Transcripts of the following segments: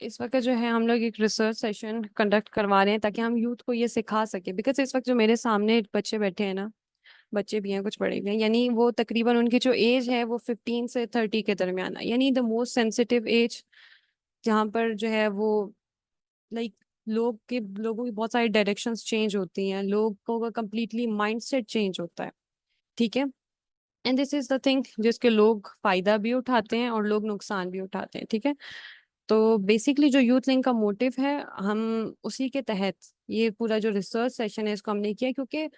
इस वक्त जो है हम लोग एक रिसर्च सेशन कंडक्ट करवा रहे हैं ताकि हम यूथ को ये सिखा सके। बिकॉज इस वक्त जो मेरे सामने बच्चे बैठे हैं ना, बच्चे भी हैं कुछ बड़े भी हैं, यानी वो तकरीबन उनकी जो एज है वो 15 से 30 के दरमियान है, यानी द मोस्ट सेंसिटिव एज, जहाँ पर जो है वो लाइक लोगों की बहुत सारी डायरेक्शंस चेंज होती हैं, लोगों का कम्प्लीटली माइंडसेट चेंज होता है। ठीक है। And this is the thing जिसके लोग फायदा भी उठाते हैं और लोग नुकसान भी उठाते हैं। ठीक है। तो बेसिकली जो यूथ लिंक का मोटिव है, हम उसी के तहत ये पूरा जो रिसर्च सेशन है इसको हमने किया, क्योंकि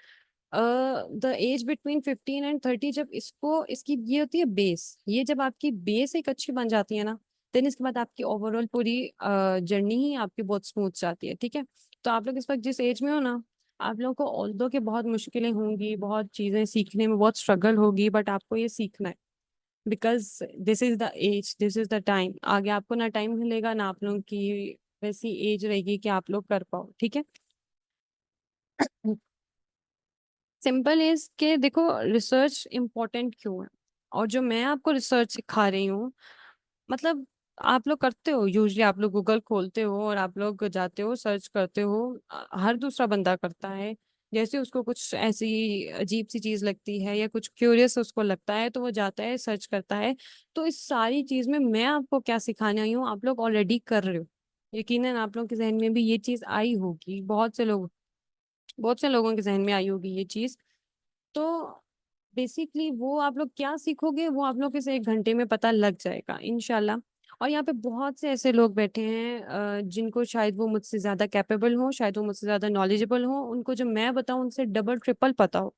द एज बिटवीन 15 एंड 30, जब इसको इसकी ये होती है बेस, ये जब आपकी बेस एक अच्छी बन जाती है ना, देन इसके बाद आपकी ओवरऑल पूरी जर्नी ही आपकी बहुत स्मूथ जाती है। ठीक है। तो आप लोग इस वक्त जिस एज में हो ना, आप लोगों को ऑल्दो के बहुत मुश्किलें होंगी, बहुत चीजें सीखने में बहुत स्ट्रगल होगी, बट आपको ये सीखना है। Because this is the age, this is the time. आगे आपको ना टाइम मिलेगा ना आप लोगों की वैसी एज रहेगी कि आप लोग कर पाओ। ठीक है। सिंपल इज के देखो, रिसर्च इम्पोर्टेंट क्यों है, और जो मैं आपको रिसर्च सिखा रही हूँ, मतलब आप लोग करते हो, यूजुअली आप लोग गूगल खोलते हो और आप लोग जाते हो सर्च करते हो। हर दूसरा बंदा करता है। जैसे उसको कुछ ऐसी अजीब सी चीज लगती है या कुछ क्यूरियस उसको लगता है तो वो जाता है सर्च करता है। तो इस सारी चीज में मैं आपको क्या सिखाने आई हूँ, आप लोग ऑलरेडी कर रहे हो। यकीनन आप लोगों के जहन में भी ये चीज आई होगी, बहुत से लोगों के जहन में आई होगी ये चीज। तो बेसिकली वो आप लोग क्या सीखोगे वो आप लोग इस 1 घंटे में पता लग जाएगा इंशाल्लाह। और यहाँ पे बहुत से ऐसे लोग बैठे हैं जिनको शायद वो मुझसे ज्यादा कैपेबल हो, शायद वो मुझसे ज्यादा नॉलेजेबल हो, उनको जो मैं बताऊं उनसे डबल ट्रिपल पता हो।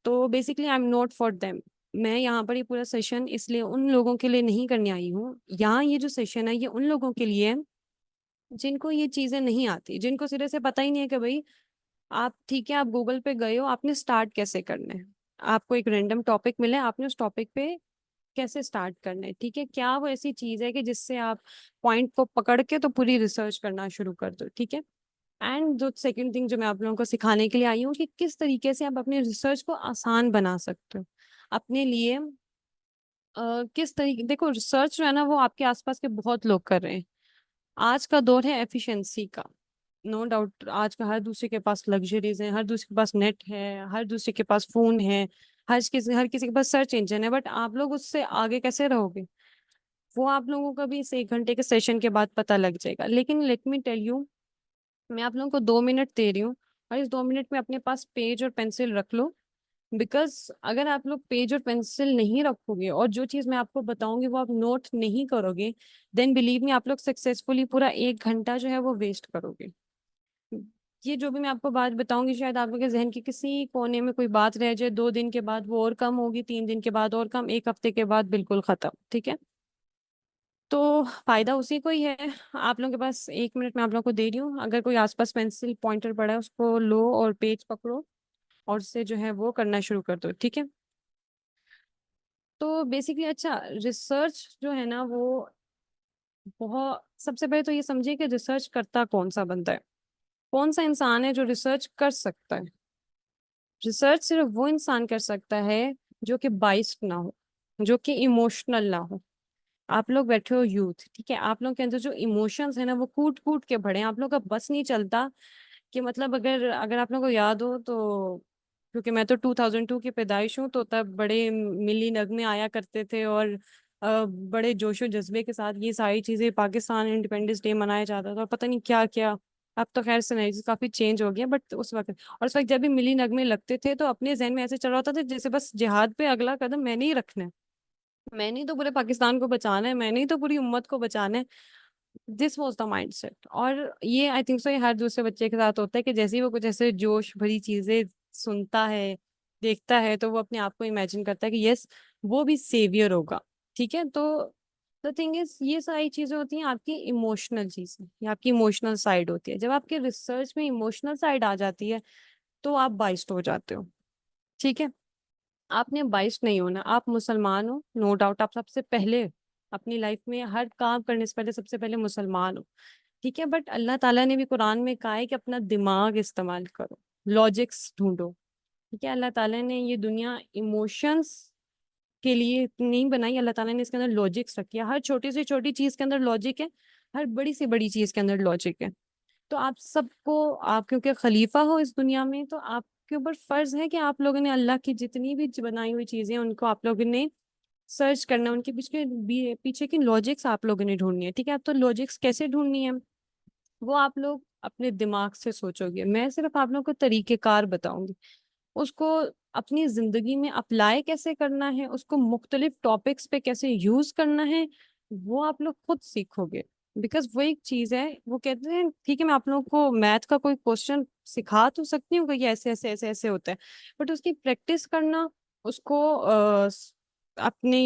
तो basically I am not for them. मैं यहाँ पर ये पूरा सेशन इसलिए उन लोगों के लिए नहीं करने आई हूँ। यहाँ ये जो सेशन है ये उन लोगों के लिए है जिनको ये चीजें नहीं आती, जिनको सिरे से पता ही नहीं है कि भाई आप ठीक है, आप गूगल पे गए हो, आपने स्टार्ट कैसे करना है। आपको एक रैंडम टॉपिक मिला है, आपने उस टॉपिक पे कैसे स्टार्ट करना है। ठीक है। क्या वो ऐसी चीज है कि जिससे आप पॉइंट को पकड़ के तो पूरी रिसर्च करना शुरू कर दो। ठीक है। एंड जो सेकंड थिंग जो मैं आप लोगों को सिखाने के लिए आई हूँ कि किस तरीके से आप अपने रिसर्च को आसान बना सकते हो अपने लिए। किस तरीके, देखो रिसर्च जो है ना वो आपके आसपास के बहुत लोग कर रहे हैं। आज का दौर है एफिशिएंसी का। नो डाउट, आज का हर दूसरे के पास लग्जरीज है, हर दूसरे के पास नेट है, हर दूसरे के पास फोन है, हर किसी के पास सर्च इंजन है, बट आप लोग उससे आगे कैसे रहोगे वो आप लोगों को भी इस 1 घंटे के सेशन के बाद पता लग जाएगा। लेकिन लेट मी टेल यू, मैं आप लोगों को 2 मिनट दे रही हूँ, और इस 2 मिनट में अपने पास पेज और पेंसिल रख लो। बिकॉज अगर आप लोग पेज और पेंसिल नहीं रखोगे और जो चीज मैं आपको बताऊंगी वो आप नोट नहीं करोगे, देन बिलीव मी आप लोग सक्सेसफुली पूरा 1 घंटा जो है वो वेस्ट करोगे। ये जो भी मैं आपको बात बताऊंगी शायद आप लोग के जहन के किसी कोने में कोई बात रह जाए, 2 दिन के बाद वो और कम होगी, 3 दिन के बाद और कम, 1 हफ्ते के बाद बिल्कुल खत्म। ठीक है। तो फायदा उसी को ही है। आप लोगों के पास 1 मिनट में आप लोगों को दे रही हूँ, अगर कोई आसपास पेंसिल पॉइंटर पड़ा है उसको लो और पेज पकड़ो और उससे जो है वो करना शुरू कर दो। ठीक है। तो बेसिकली अच्छा, रिसर्च जो है ना वो बहुत, सबसे पहले तो ये समझिए कि रिसर्च करता कौन सा बंदा है, कौन सा इंसान है जो रिसर्च कर सकता है। रिसर्च सिर्फ वो इंसान कर सकता है जो कि बाइस्ड ना हो, जो कि इमोशनल ना हो। आप लोग बैठे हो यूथ, ठीक है, आप लोग के अंदर जो इमोशंस है ना वो कूट कूट के भरे हैं, आप लोग का बस नहीं चलता कि मतलब अगर अगर आप लोग को याद हो तो, क्योंकि मैं तो 2002 की पैदाइश हूँ, तो तब बड़े मिली नगमे आया करते थे और बड़े जोशो जज्बे के साथ ये सारी चीजें, पाकिस्तान इंडिपेंडेंस डे मनाया जाता था और पता नहीं क्या क्या। अब तो खैर सिनेरियो काफी चेंज हो गया, बट उस वक्त, और उस वक्त जब भी मिली नगमे लगते थे तो अपने जहन में ऐसे चल रहा होता था जैसे बस जिहाद पे अगला कदम मैंने ही रखना है, मैंने ही तो पूरे पाकिस्तान को बचाना है, मैंने ही तो पूरी उम्मत को बचाना है। This was the mind set. और ये आई थिंक सो ये हर दूसरे बच्चे के साथ होता है कि जैसे ही वो कुछ ऐसे जोश भरी चीजें सुनता है, देखता है, तो वो अपने आप को इमेजिन करता है कि यस वो भी सेवियर होगा। ठीक है। तो द थिंग इज ये सारी चीजें होती हैं आपकी इमोशनल चीजें, ये आपकी इमोशनल साइड होती है। जब आपके रिसर्च में इमोशनल साइड आ जाती है तो आप बाइस्ड हो जाते हो। ठीक है। आपने बाइस्ड नहीं होना, आप मुसलमान हो, नो डाउट, आप सबसे पहले अपनी लाइफ में हर काम करने से पहले सबसे पहले मुसलमान हो। ठीक है। बट अल्लाह ताला ने भी कुरान में कहा है कि अपना दिमाग इस्तेमाल करो, लॉजिक्स ढूंढो। ठीक है। अल्लाह ताला ने ये दुनिया इमोशंस के लिए नहीं बनाई, अल्लाह ताला ने इसके अंदर लॉजिक्स रखी है, हर छोटी से छोटी चीज के अंदर लॉजिक है। हर बड़ी से बड़ी चीज के अंदर लॉजिक है। तो आप सबको, आप क्योंकि खलीफा हो इस दुनिया में, तो आपके ऊपर फर्ज है कि आप लोगों ने अल्लाह की जितनी भी बनाई हुई चीजें हैं उनको आप लोगों ने सर्च करना है, उनके पीछे पीछे की लॉजिक्स आप लोगों ने ढूंढनी है। ठीक है, अब तो लॉजिक्स कैसे ढूंढनी है वो आप लोग अपने दिमाग से सोचोगे, मैं सिर्फ आप लोगों को तरीकेकार बताऊंगी। उसको अपनी जिंदगी में अप्लाई कैसे करना है, उसको मुख्तलिफ टॉपिक्स पे कैसे यूज करना है, वो आप लोग खुद सीखोगे। बिकॉज वो एक चीज है, वो कहते हैं ठीक है मैं आप लोगों को मैथ का कोई क्वेश्चन सिखा तो सकती हूँ कि ये ऐसे ऐसे ऐसे ऐसे होता है, बट उसकी प्रैक्टिस करना, उसको अपने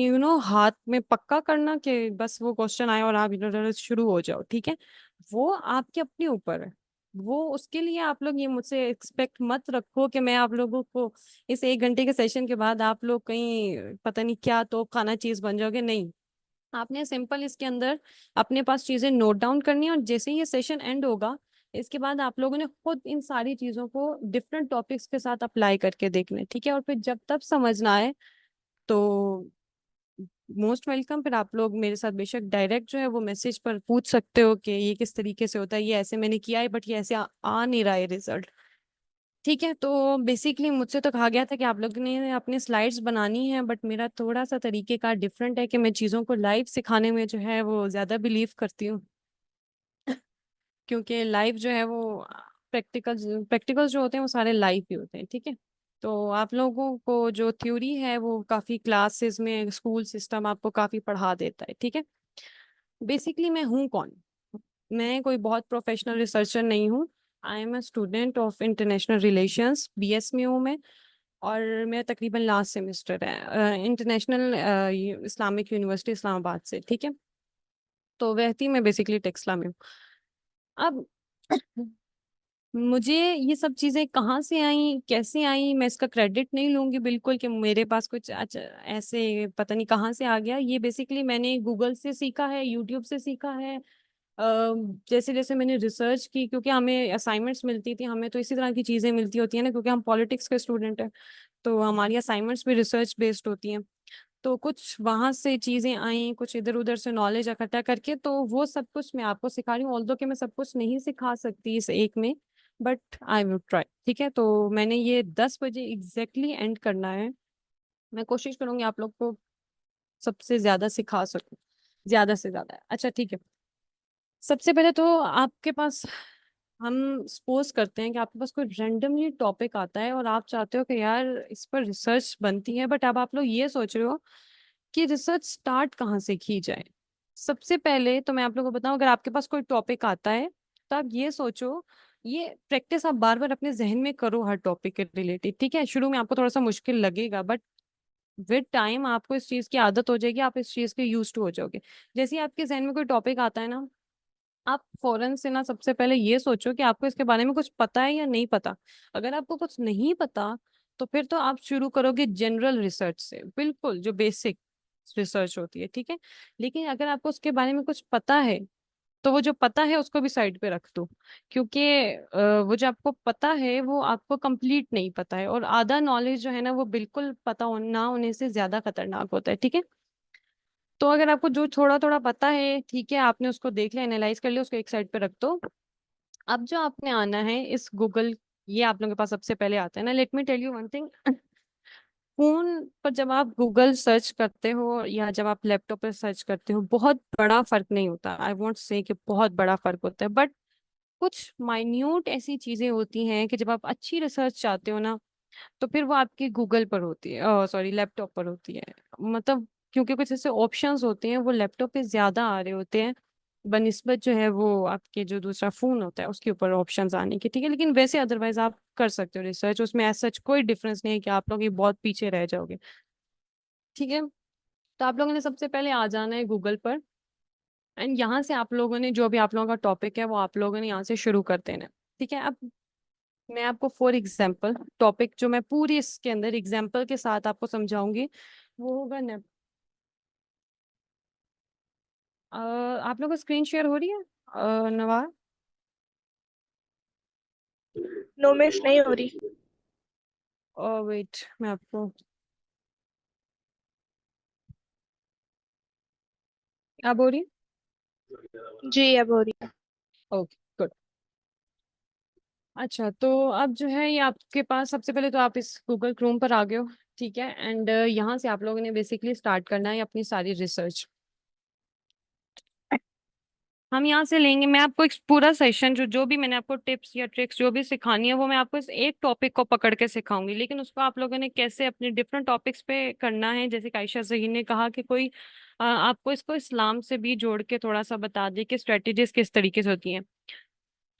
हाथ में पक्का करना कि बस वो क्वेश्चन आए और आप इधर शुरू हो जाओ, ठीक है, वो आपके अपने ऊपर है। वो उसके लिए आप लोग ये मुझसे एक्सपेक्ट मत रखो कि मैं आप लोगों को इस 1 घंटे के सेशन के बाद आप लोग कहीं पता नहीं क्या तो खाना चीज बन जाओगे, नहीं। आपने सिंपल इसके अंदर अपने पास चीजें नोट डाउन करनी है, और जैसे ही ये सेशन एंड होगा इसके बाद आप लोगों ने खुद इन सारी चीजों को डिफरेंट टॉपिक्स के साथ अप्लाई करके देखना है, ठीक है। और फिर जब तक समझ ना आए तो मोस्ट वेलकम, फिर आप लोग मेरे साथ बेशक डायरेक्ट जो है वो मैसेज पर पूछ सकते हो कि ये किस तरीके से होता है, ये ऐसे मैंने किया है बट ये ऐसे आ नहीं रहा है रिजल्ट। ठीक है, तो बेसिकली मुझसे तो कहा गया था कि आप लोग ने अपने स्लाइड्स बनानी है, बट मेरा थोड़ा सा तरीकेकार डिफरेंट है कि मैं चीज़ों को लाइव सिखाने में जो है वो ज़्यादा बिलीव करती हूँ। क्योंकि लाइव जो है वो प्रैक्टिकल्स प्रैक्टिकल्स जो होते हैं वो सारे लाइव ही होते हैं, ठीक है। तो आप लोगों को जो थ्योरी है वो काफ़ी क्लासेस में स्कूल सिस्टम आपको काफ़ी पढ़ा देता है, ठीक है। बेसिकली मैं हूँ कौन, मैं कोई बहुत प्रोफेशनल रिसर्चर नहीं हूँ। I am a student of international relations, BS में हूँ मैं। और मेरा तकरीबन लास्ट सेमेस्टर है इंटरनेशनल इस्लामिक यूनिवर्सिटी इस्लामाबाद से, ठीक है। तो वहती मैं बेसिकली टेक्सला में हूँ। अब मुझे ये सब चीजें कहाँ से आई कैसे आई मैं इसका क्रेडिट नहीं लूंगी बिल्कुल कि मेरे पास कुछ अच्छा ऐसे पता नहीं कहाँ से आ गया। ये बेसिकली मैंने गूगल से सीखा है, यूट्यूब से सीखा है। जैसे जैसे मैंने रिसर्च की, क्योंकि हमें असाइनमेंट्स मिलती थी, हमें तो इसी तरह की चीजें मिलती होती है ना, क्योंकि हम पॉलिटिक्स के स्टूडेंट हैं, तो हमारी असाइनमेंट्स भी रिसर्च बेस्ड होती हैं। तो कुछ वहां से चीजें आई, कुछ इधर उधर से नॉलेज इकट्ठा करके, तो वो सब कुछ मैं आपको सिखा रही हूँ। ऑल्दो कि मैं सब कुछ नहीं सिखा सकती इस एक में, बट आई विल ट्राई, ठीक है। तो मैंने ये 10 बजे एग्जैक्टली एंड करना है। मैं कोशिश करूंगी आप लोग को सबसे ज्यादा सिखा सकूं, ज्यादा से ज्यादा। अच्छा ठीक है, सबसे पहले तो आपके पास, हम सपोज करते हैं कि आपके पास कोई रैंडमली टॉपिक आता है और आप चाहते हो कि यार इस पर रिसर्च बनती है, बट अब आप लोग ये सोच रहे हो कि रिसर्च स्टार्ट कहाँ से की जाए। सबसे पहले तो मैं आप लोगों को बताऊं, अगर आपके पास कोई टॉपिक आता है तो आप ये सोचो, ये प्रैक्टिस आप बार बार अपने जहन में करो हर टॉपिक के रिलेटेड, ठीक है। शुरू में आपको थोड़ा सा मुश्किल लगेगा, बट विद टाइम आपको इस चीज की आदत हो जाएगी, आप इस चीज के यूज टू हो जाओगे। जैसे ही आपके जहन में कोई टॉपिक आता है ना, आप फौरन से ना सबसे पहले ये सोचो कि आपको इसके बारे में कुछ पता है या नहीं पता। अगर आपको कुछ नहीं पता तो फिर तो आप शुरू करोगे जनरल रिसर्च से, बिल्कुल जो बेसिक रिसर्च होती है, ठीक है। लेकिन अगर आपको उसके बारे में कुछ पता है तो वो जो पता है उसको भी साइड पे रख दो, क्योंकि वो जो आपको पता है वो आपको कंप्लीट नहीं पता है, और आधा नॉलेज जो है ना वो बिल्कुल पता ना होने से ज्यादा खतरनाक होता है, ठीक है। तो अगर आपको जो थोड़ा थोड़ा पता है, ठीक है, आपने उसको देख लिया, एनालाइज कर लिया, उसको एक साइड पे रख दो। अब जो आपने आना है इस गूगल, ये आप लोगों के पास सबसे पहले आता है ना, let me tell you one thing. Phone पर जब आप गूगल सर्च करते हो या जब आप लैपटॉप पर सर्च करते हो बहुत बड़ा फर्क नहीं होता, आई वोंट से कि बहुत बड़ा फर्क होता है, बट कुछ माइन्यूट ऐसी चीजें होती हैं कि जब आप अच्छी रिसर्च चाहते हो ना, तो फिर वो आपके गूगल पर होती है, सॉरी लैपटॉप पर होती है। मतलब क्योंकि कुछ ऐसे ऑप्शंस होते हैं वो लैपटॉप पे ज्यादा आ रहे होते हैं बनिस्बत जो है वो आपके जो दूसरा फोन होता है उसके ऊपर ऑप्शंस आने के, ठीक है। लेकिन वैसे अदरवाइज आप कर सकते हो रिसर्च, उसमें ऐसा सच कोई डिफरेंस नहीं है कि आप लोग ये बहुत पीछे रह जाओगे, ठीक है। तो आप लोगों ने सबसे पहले आ जाना है गूगल पर, एंड यहाँ से आप लोगों ने जो भी आप लोगों का टॉपिक है वो आप लोगों ने यहाँ से शुरू कर देना है, ठीक है। अब मैं आपको फॉर एग्जाम्पल टॉपिक जो मैं पूरी इसके अंदर एग्जाम्पल के साथ आपको समझाऊंगी वो होगा आप लोगों को स्क्रीन शेयर हो रही है नवार? नो मिस नहीं हो रही। वेट मैं आपको, अब हो रही है? जी अब हो रही है। Okay good. अच्छा, तो अब जो है ये आपके पास, सबसे पहले तो आप इस गूगल क्रोम पर आ गए हो, ठीक है। एंड यहाँ से आप लोगों ने बेसिकली स्टार्ट करना है अपनी सारी रिसर्च। हम यहाँ से लेंगे, मैं आपको एक पूरा सेशन, जो जो भी मैंने आपको टिप्स या ट्रिक्स जो भी सिखानी है वो मैं आपको इस एक टॉपिक को पकड़ के सिखाऊंगी, लेकिन उसको आप लोगों ने कैसे अपने डिफरेंट टॉपिक्स पे करना है। जैसे कि आयशा जहीर ने कहा कि कोई आपको इसको इस्लाम से भी जोड़ के थोड़ा सा बता दे कि स्ट्रेटेजीज किस तरीके से होती हैं।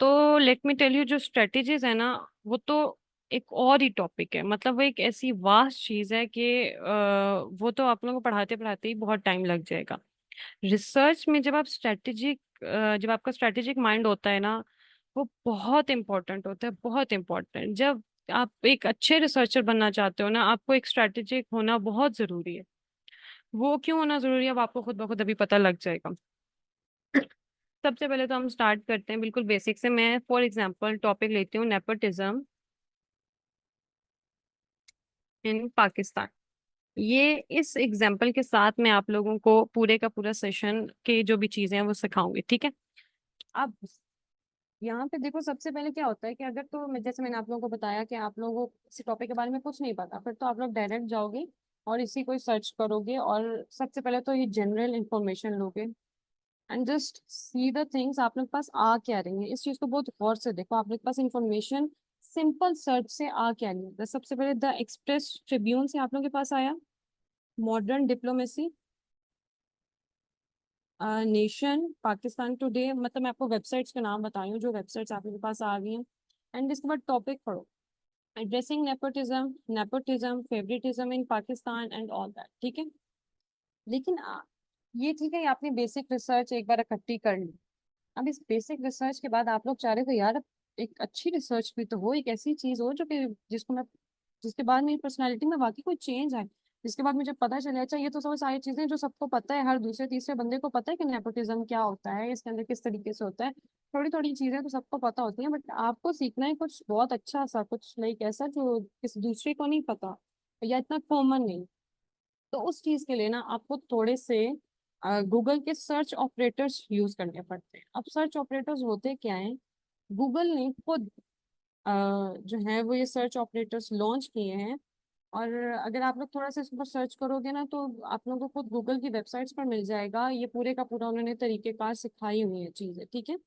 तो लेट मी टेल यू, जो स्ट्रेटेजीज है ना, वो तो एक और ही टॉपिक है। मतलब वो एक ऐसी वास्ट चीज है कि वो तो आप लोगों को पढ़ाते पढ़ाते ही बहुत टाइम लग जाएगा। रिसर्च में जब आपका स्ट्रेटेजिक माइंड होता है ना, वो बहुत इंपॉर्टेंट होता है, बहुत इंपॉर्टेंट। जब आप एक अच्छे रिसर्चर बनना चाहते हो ना, आपको एक स्ट्रेटेजिक होना बहुत जरूरी है। वो क्यों होना जरूरी है, अब आपको खुद ब खुद अभी पता लग जाएगा। सबसे पहले तो हम स्टार्ट करते हैं बिल्कुल बेसिक से। मैं फॉर एग्जांपल टॉपिक लेती हूँ नेपोटिज्म इन पाकिस्तान। ये इस एग्जाम्पल के साथ मैं आप लोगों को पूरे का पूरा सेशन के जो भी चीजें हैं वो सिखाऊंगी, ठीक है। अब यहाँ पे देखो, सबसे पहले क्या होता है कि अगर तो जैसे मैंने आप लोगों को बताया कि आप लोगों को किसी टॉपिक के बारे में कुछ नहीं पता, फिर तो आप लोग डायरेक्ट जाओगे और इसी को सर्च करोगे, और सबसे पहले तो ये जनरल इंफॉर्मेशन लोगे and just see the things आप लोग के पास आ क्या रही है। इस चीज को बहुत गौर से देखो, आप लोग के पास इंफॉर्मेशन सिंपल सर्च से आ क्या रही है। सबसे पहले द एक्सप्रेस ट्रिब्यून से आप लोग के पास आया, modern diplomacy, nation, Pakistan today. मतलब मैं आपको वेबसाइट्स के नाम बता रही हूँ जो वेबसाइट्स आपके पास आ गई हैं। एंड इसके बाद टॉपिक पढ़ो, addressing nepotism, nepotism favouritism in Pakistan and all that, ठीक है। लेकिन ये ठीक है, ये आपने बेसिक रिसर्च एक बार इकट्ठी कर ली। अब इस बेसिक रिसर्च के बाद आप लोग चाह रहे थे यार अब एक अच्छी रिसर्च भी तो हो, एक ऐसी चीज हो जो कि जिसको मैं, जिसके बाद मेरी पर्सनालिटी में वाकई कोई चेंज आए, जिसके बाद मुझे पता चले अच्छा ये तो सब सारी चीजें जो सबको पता है, हर दूसरे तीसरे बंदे को पता है कि नेपोटिज्म क्या होता है, इसके अंदर किस तरीके से होता है। थोड़ी थोड़ी चीजें तो सबको पता होती हैं, बट आपको सीखना है कुछ बहुत अच्छा सा, कुछ लाइक ऐसा जो किसी दूसरे को नहीं पता या इतना कॉमन नहीं। तो उस चीज के लिए ना आपको थोड़े से गूगल के सर्च ऑपरेटर्स यूज करने पड़ते हैं। अब सर्च ऑपरेटर्स होते क्या हैं, गूगल ने खुद जो है वो ये सर्च ऑपरेटर्स लॉन्च किए हैं। और अगर आप लोग थोड़ा सा इस पर सर्च करोगे ना, तो आप लोगों को खुद गूगल की वेबसाइट्स पर मिल जाएगा, ये पूरे का पूरा उन्होंने तरीकेकार सिखाई हुई है चीजें, ठीक है।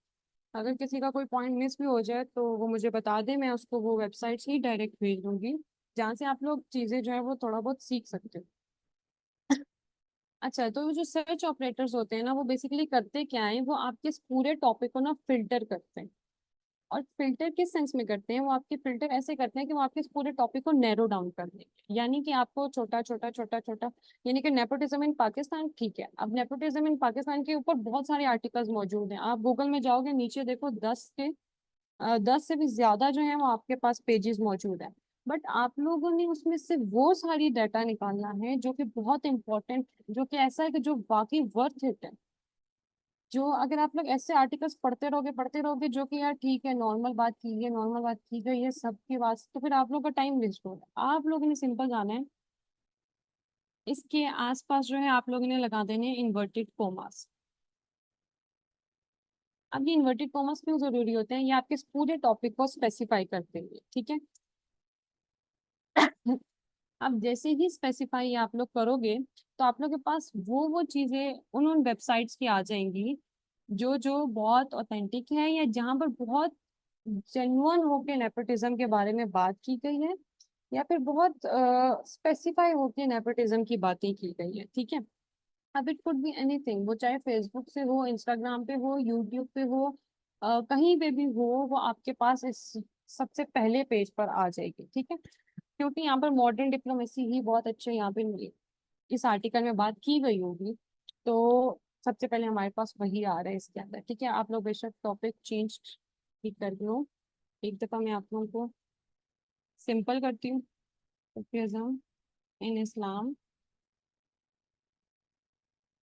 अगर किसी का कोई पॉइंट मिस भी हो जाए तो वो मुझे बता दे, मैं उसको वो वेबसाइट्स ही डायरेक्ट भेज दूंगी जहाँ से आप लोग चीजें जो है वो थोड़ा बहुत सीख सकते हो। अच्छा, तो वो जो सर्च ऑपरेटर्स होते हैं ना, वो बेसिकली करते क्या है, वो आपके इस पूरे टॉपिक को ना फिल्टर करते हैं। और फिल्टर किस सेंस में करते हैं, वो आपके फिल्टर ऐसे करते हैं कि वो आपके इस पूरे टॉपिक को नैरो डाउन कर देंगे, यानी कि आपको छोटा छोटा छोटा छोटा। यानी कि नेपोटिज्म इन पाकिस्तान, ठीक है, अब नेपोटिज्म इन पाकिस्तान के ऊपर बहुत सारे आर्टिकल्स मौजूद हैं। आप गूगल में जाओगे, नीचे देखो 10 से भी ज्यादा जो है वो आपके पास पेजेस मौजूद है। बट आप लोगों ने उसमें से वो सारी डाटा निकालना है जो कि बहुत इंपॉर्टेंट, जो कि ऐसा है कि जो वाकई वर्थ इट है। जो अगर आप लोग ऐसे आर्टिकल्स पढ़ते रहोगे जो कि यार ठीक है, नॉर्मल बात की गई, नॉर्मल बात की गई, ये सबकी बात, तो फिर आप लोग का टाइम वेस्ट होगा। आप लोगों ने सिंपल जाना है, इसके आसपास जो है आप लोगों ने लगा देने इन्वर्टेड कोमास। अब ये इन्वर्टेड कोमास क्यों जरूरी होते हैं, ये आपके इस पूरे टॉपिक को स्पेसिफाई करते हैं, ठीक है। अब जैसे ही स्पेसिफाई आप लोग करोगे, तो आप लोग के पास वो चीजें उन वेबसाइट्स की आ जाएंगी जो जो बहुत ऑथेंटिक है, या जहाँ पर बहुत जेन्युइन होके नेपोटिज्म के बारे में बात की गई है, या फिर बहुत स्पेसिफाई होके नेपोटिज्म की बातें की गई है, ठीक है। अब इट कुड बी एनीथिंग, वो चाहे फेसबुक से हो, इंस्टाग्राम पे हो, यूट्यूब पे हो, कहीं पे भी हो, वो आपके पास इस सबसे पहले पेज पर आ जाएगी, ठीक है। क्योंकि यहाँ पर मॉडर्न डिप्लोमेसी ही बहुत अच्छे यहाँ पे इस आर्टिकल में बात की गई होगी, तो सबसे पहले हमारे पास वही आ रहा है इसके अंदर, ठीक है। आप लोग बेशक टॉपिक चेंज भी कर लो, एक दफा मैं आप लोगों को सिंपल करती हूँ। सूफीज्म इन इस्लाम,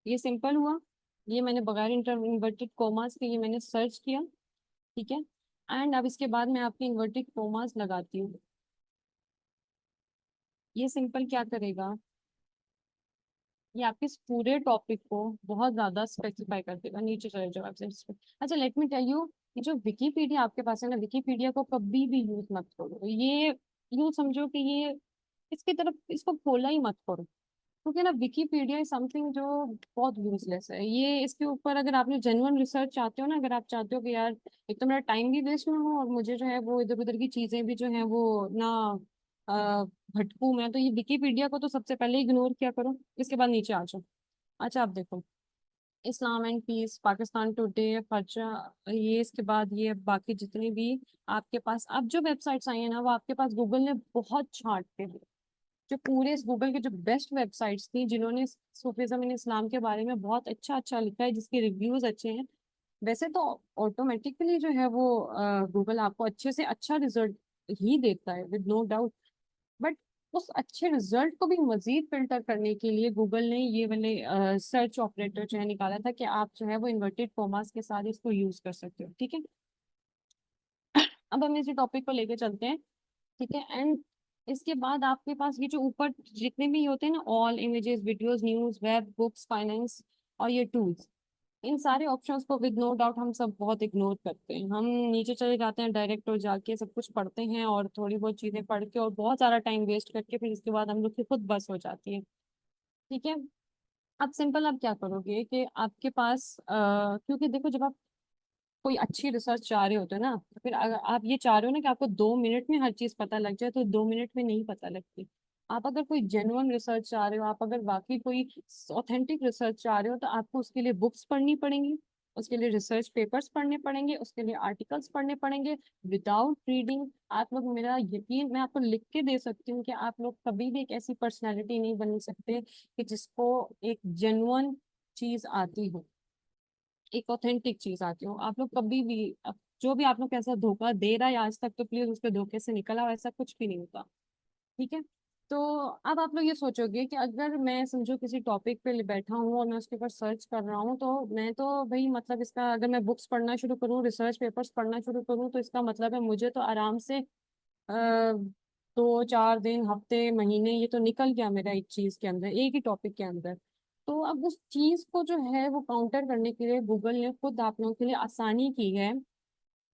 ये सिंपल हुआ। ये मैंने बगैर इन्वर्टेड कोमास के ये मैंने सर्च किया, ठीक है। एंड अब इसके बाद मैं आपके इन्वर्टेड कोमास लगाती हूँ। ये सिंपल क्या करेगा, ये आपके इस पूरे टॉपिक को बहुत ज्यादा स्पेसिफाई कर देगा। नीचे चले जाओ वेबसाइट्स पे। अच्छा, लेट मी टेल यू, ये जो विकीपीडिया आपके पास है ना, विकीपीडिया को कभी भी यूज मत करो। ये यूज समझो कि ये इसकी तरफ इसको खोला ही मत करो, क्योंकि ना विकीपीडिया इज समथिंग जो बहुत यूजलेस है। ये इसके ऊपर अगर आपने जेन्युइन रिसर्च चाहते हो ना, अगर आप चाहते हो कि यार एक तो मेरा टाइम भी वेस्ट ना हो और मुझे जो है वो इधर उधर की चीजें भी जो है वो ना अ, भटकूं मैं, तो ये विकीपीडिया को तो सबसे पहले इग्नोर किया करो। इसके बाद नीचे आ जाओ। अच्छा, आप देखो, Islam and peace, Pakistan today, खर्चा, ये इसके बाद ये बाकी जितनी भी आपके पास अब जो वेबसाइट्स आई हैं ना, वो आपके पास गूगल ने बहुत छांट के दी। जो पूरे इस गूगल के जो बेस्ट वेबसाइट्स थी, जिन्होंने सूफीज्म इन इस्लाम के बारे में बहुत अच्छा अच्छा लिखा है, जिसके रिव्यूज अच्छे हैं, वैसे तो ऑटोमेटिकली जो है वो गूगल आपको अच्छे से अच्छा रिजल्ट ही देता है, विद नो डाउट। बट उस अच्छे रिजल्ट को भी मजीद फिल्टर करने के लिए गूगल ने ये वाले सर्च ऑपरेटर जो है निकाला था, कि आप जो है वो इन्वर्टेड कॉमास के साथ इसको यूज कर सकते हो। ठीक है, अब हम इसी टॉपिक को लेके चलते हैं। ठीक है, एंड इसके बाद आपके पास ये जो ऊपर जितने भी होते हैं ना, all images, videos, news, web, books, finance और ये टूल्स, इन सारे ऑप्शंस को विद नो डाउट हम सब बहुत इग्नोर करते हैं। हम नीचे चले जाते हैं डायरेक्ट और जाके सब कुछ पढ़ते हैं, और थोड़ी बहुत चीजें पढ़ के और बहुत सारा टाइम वेस्ट करके फिर इसके बाद हम लोग की खुद बस हो जाती है। ठीक है, अब सिंपल आप क्या करोगे कि आपके पास क्योंकि देखो, जब आप कोई अच्छी रिसर्च चाह रहे होते हो ना, तो फिर अगर आप ये चाह रहे हो ना कि आपको 2 मिनट में हर चीज पता लग जाए, तो 2 मिनट में नहीं पता लगती। आप अगर कोई जेन्युइन रिसर्च चाह रहे हो, आप अगर वाकई कोई ऑथेंटिक रिसर्च चाह रहे हो, तो आपको उसके लिए बुक्स पढ़नी पड़ेंगी, उसके लिए रिसर्च पेपर्स पढ़ने पड़ेंगे, उसके लिए आर्टिकल्स पढ़ने पड़ेंगे। विदाउट रीडिंग आप लोग, मेरा यकीन, मैं आपको लिख के दे सकती हूँ कि आप लोग कभी भी एक ऐसी पर्सनैलिटी नहीं बन सकते कि जिसको एक जेन्युइन चीज आती हो, एक ऑथेंटिक चीज आती हो। आप लोग कभी भी जो भी आप लोग कैसा धोखा दे रहा है आज तक, तो प्लीज उसके धोखे से निकल आओ, ऐसा कुछ भी नहीं होता। ठीक है, तो अब आप लोग ये सोचोगे कि अगर मैं समझो किसी टॉपिक पे बैठा हूँ और मैं उसके ऊपर सर्च कर रहा हूँ, तो मैं तो भाई मतलब इसका अगर मैं बुक्स पढ़ना शुरू करूँ, रिसर्च पेपर्स पढ़ना शुरू करूँ, तो इसका मतलब है मुझे तो आराम से 2 4 दिन, हफ्ते, महीने, ये तो निकल गया मेरा एक चीज के अंदर, एक ही टॉपिक के अंदर। तो अब उस चीज को जो है वो काउंटर करने के लिए गूगल ने खुद आप लोगों के लिए आसानी की है,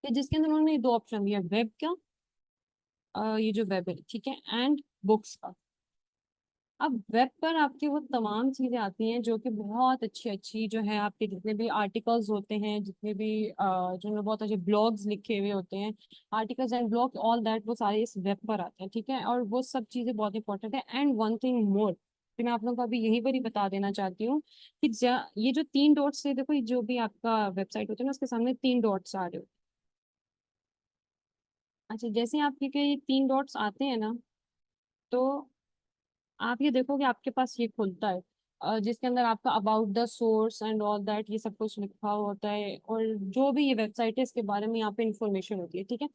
कि जिसके अंदर उन्होंने 2 ऑप्शन दिया, वेब का, ये जो वेब है, ठीक है, एंड बुक्स का। अब वेब पर आपकी वो तमाम चीजें आती हैं जो कि बहुत अच्छी अच्छी जो है, आपके जितने भी आर्टिकल्स होते हैं, जितने भी जो बहुत अच्छे ब्लॉग्स लिखे हुए होते हैं, articles and blog, all that, वो सारे इस वेब पर आते हैं। ठीक है, और वो सब चीजें बहुत इंपॉर्टेंट है। एंड वन थिंग मोर, कि मैं आप लोगों को अभी यहीं पर ही बता देना चाहती हूँ कि ये जो 3 डॉट्स है, देखो, ये जो भी आपका वेबसाइट होता है ना, उसके सामने 3 डॉट्स आ रहे हो। अच्छा, जैसे ही आपके के ये 3 डॉट्स आते हैं ना, तो आप ये देखोगे आपके पास ये खुलता है, जिसके अंदर आपका about the source and all that, ये सब कुछ लिखा हुआ होता है, और जो भी ये वेबसाइट है इसके बारे में यहाँ पे इंफॉर्मेशन होती है। ठीक है,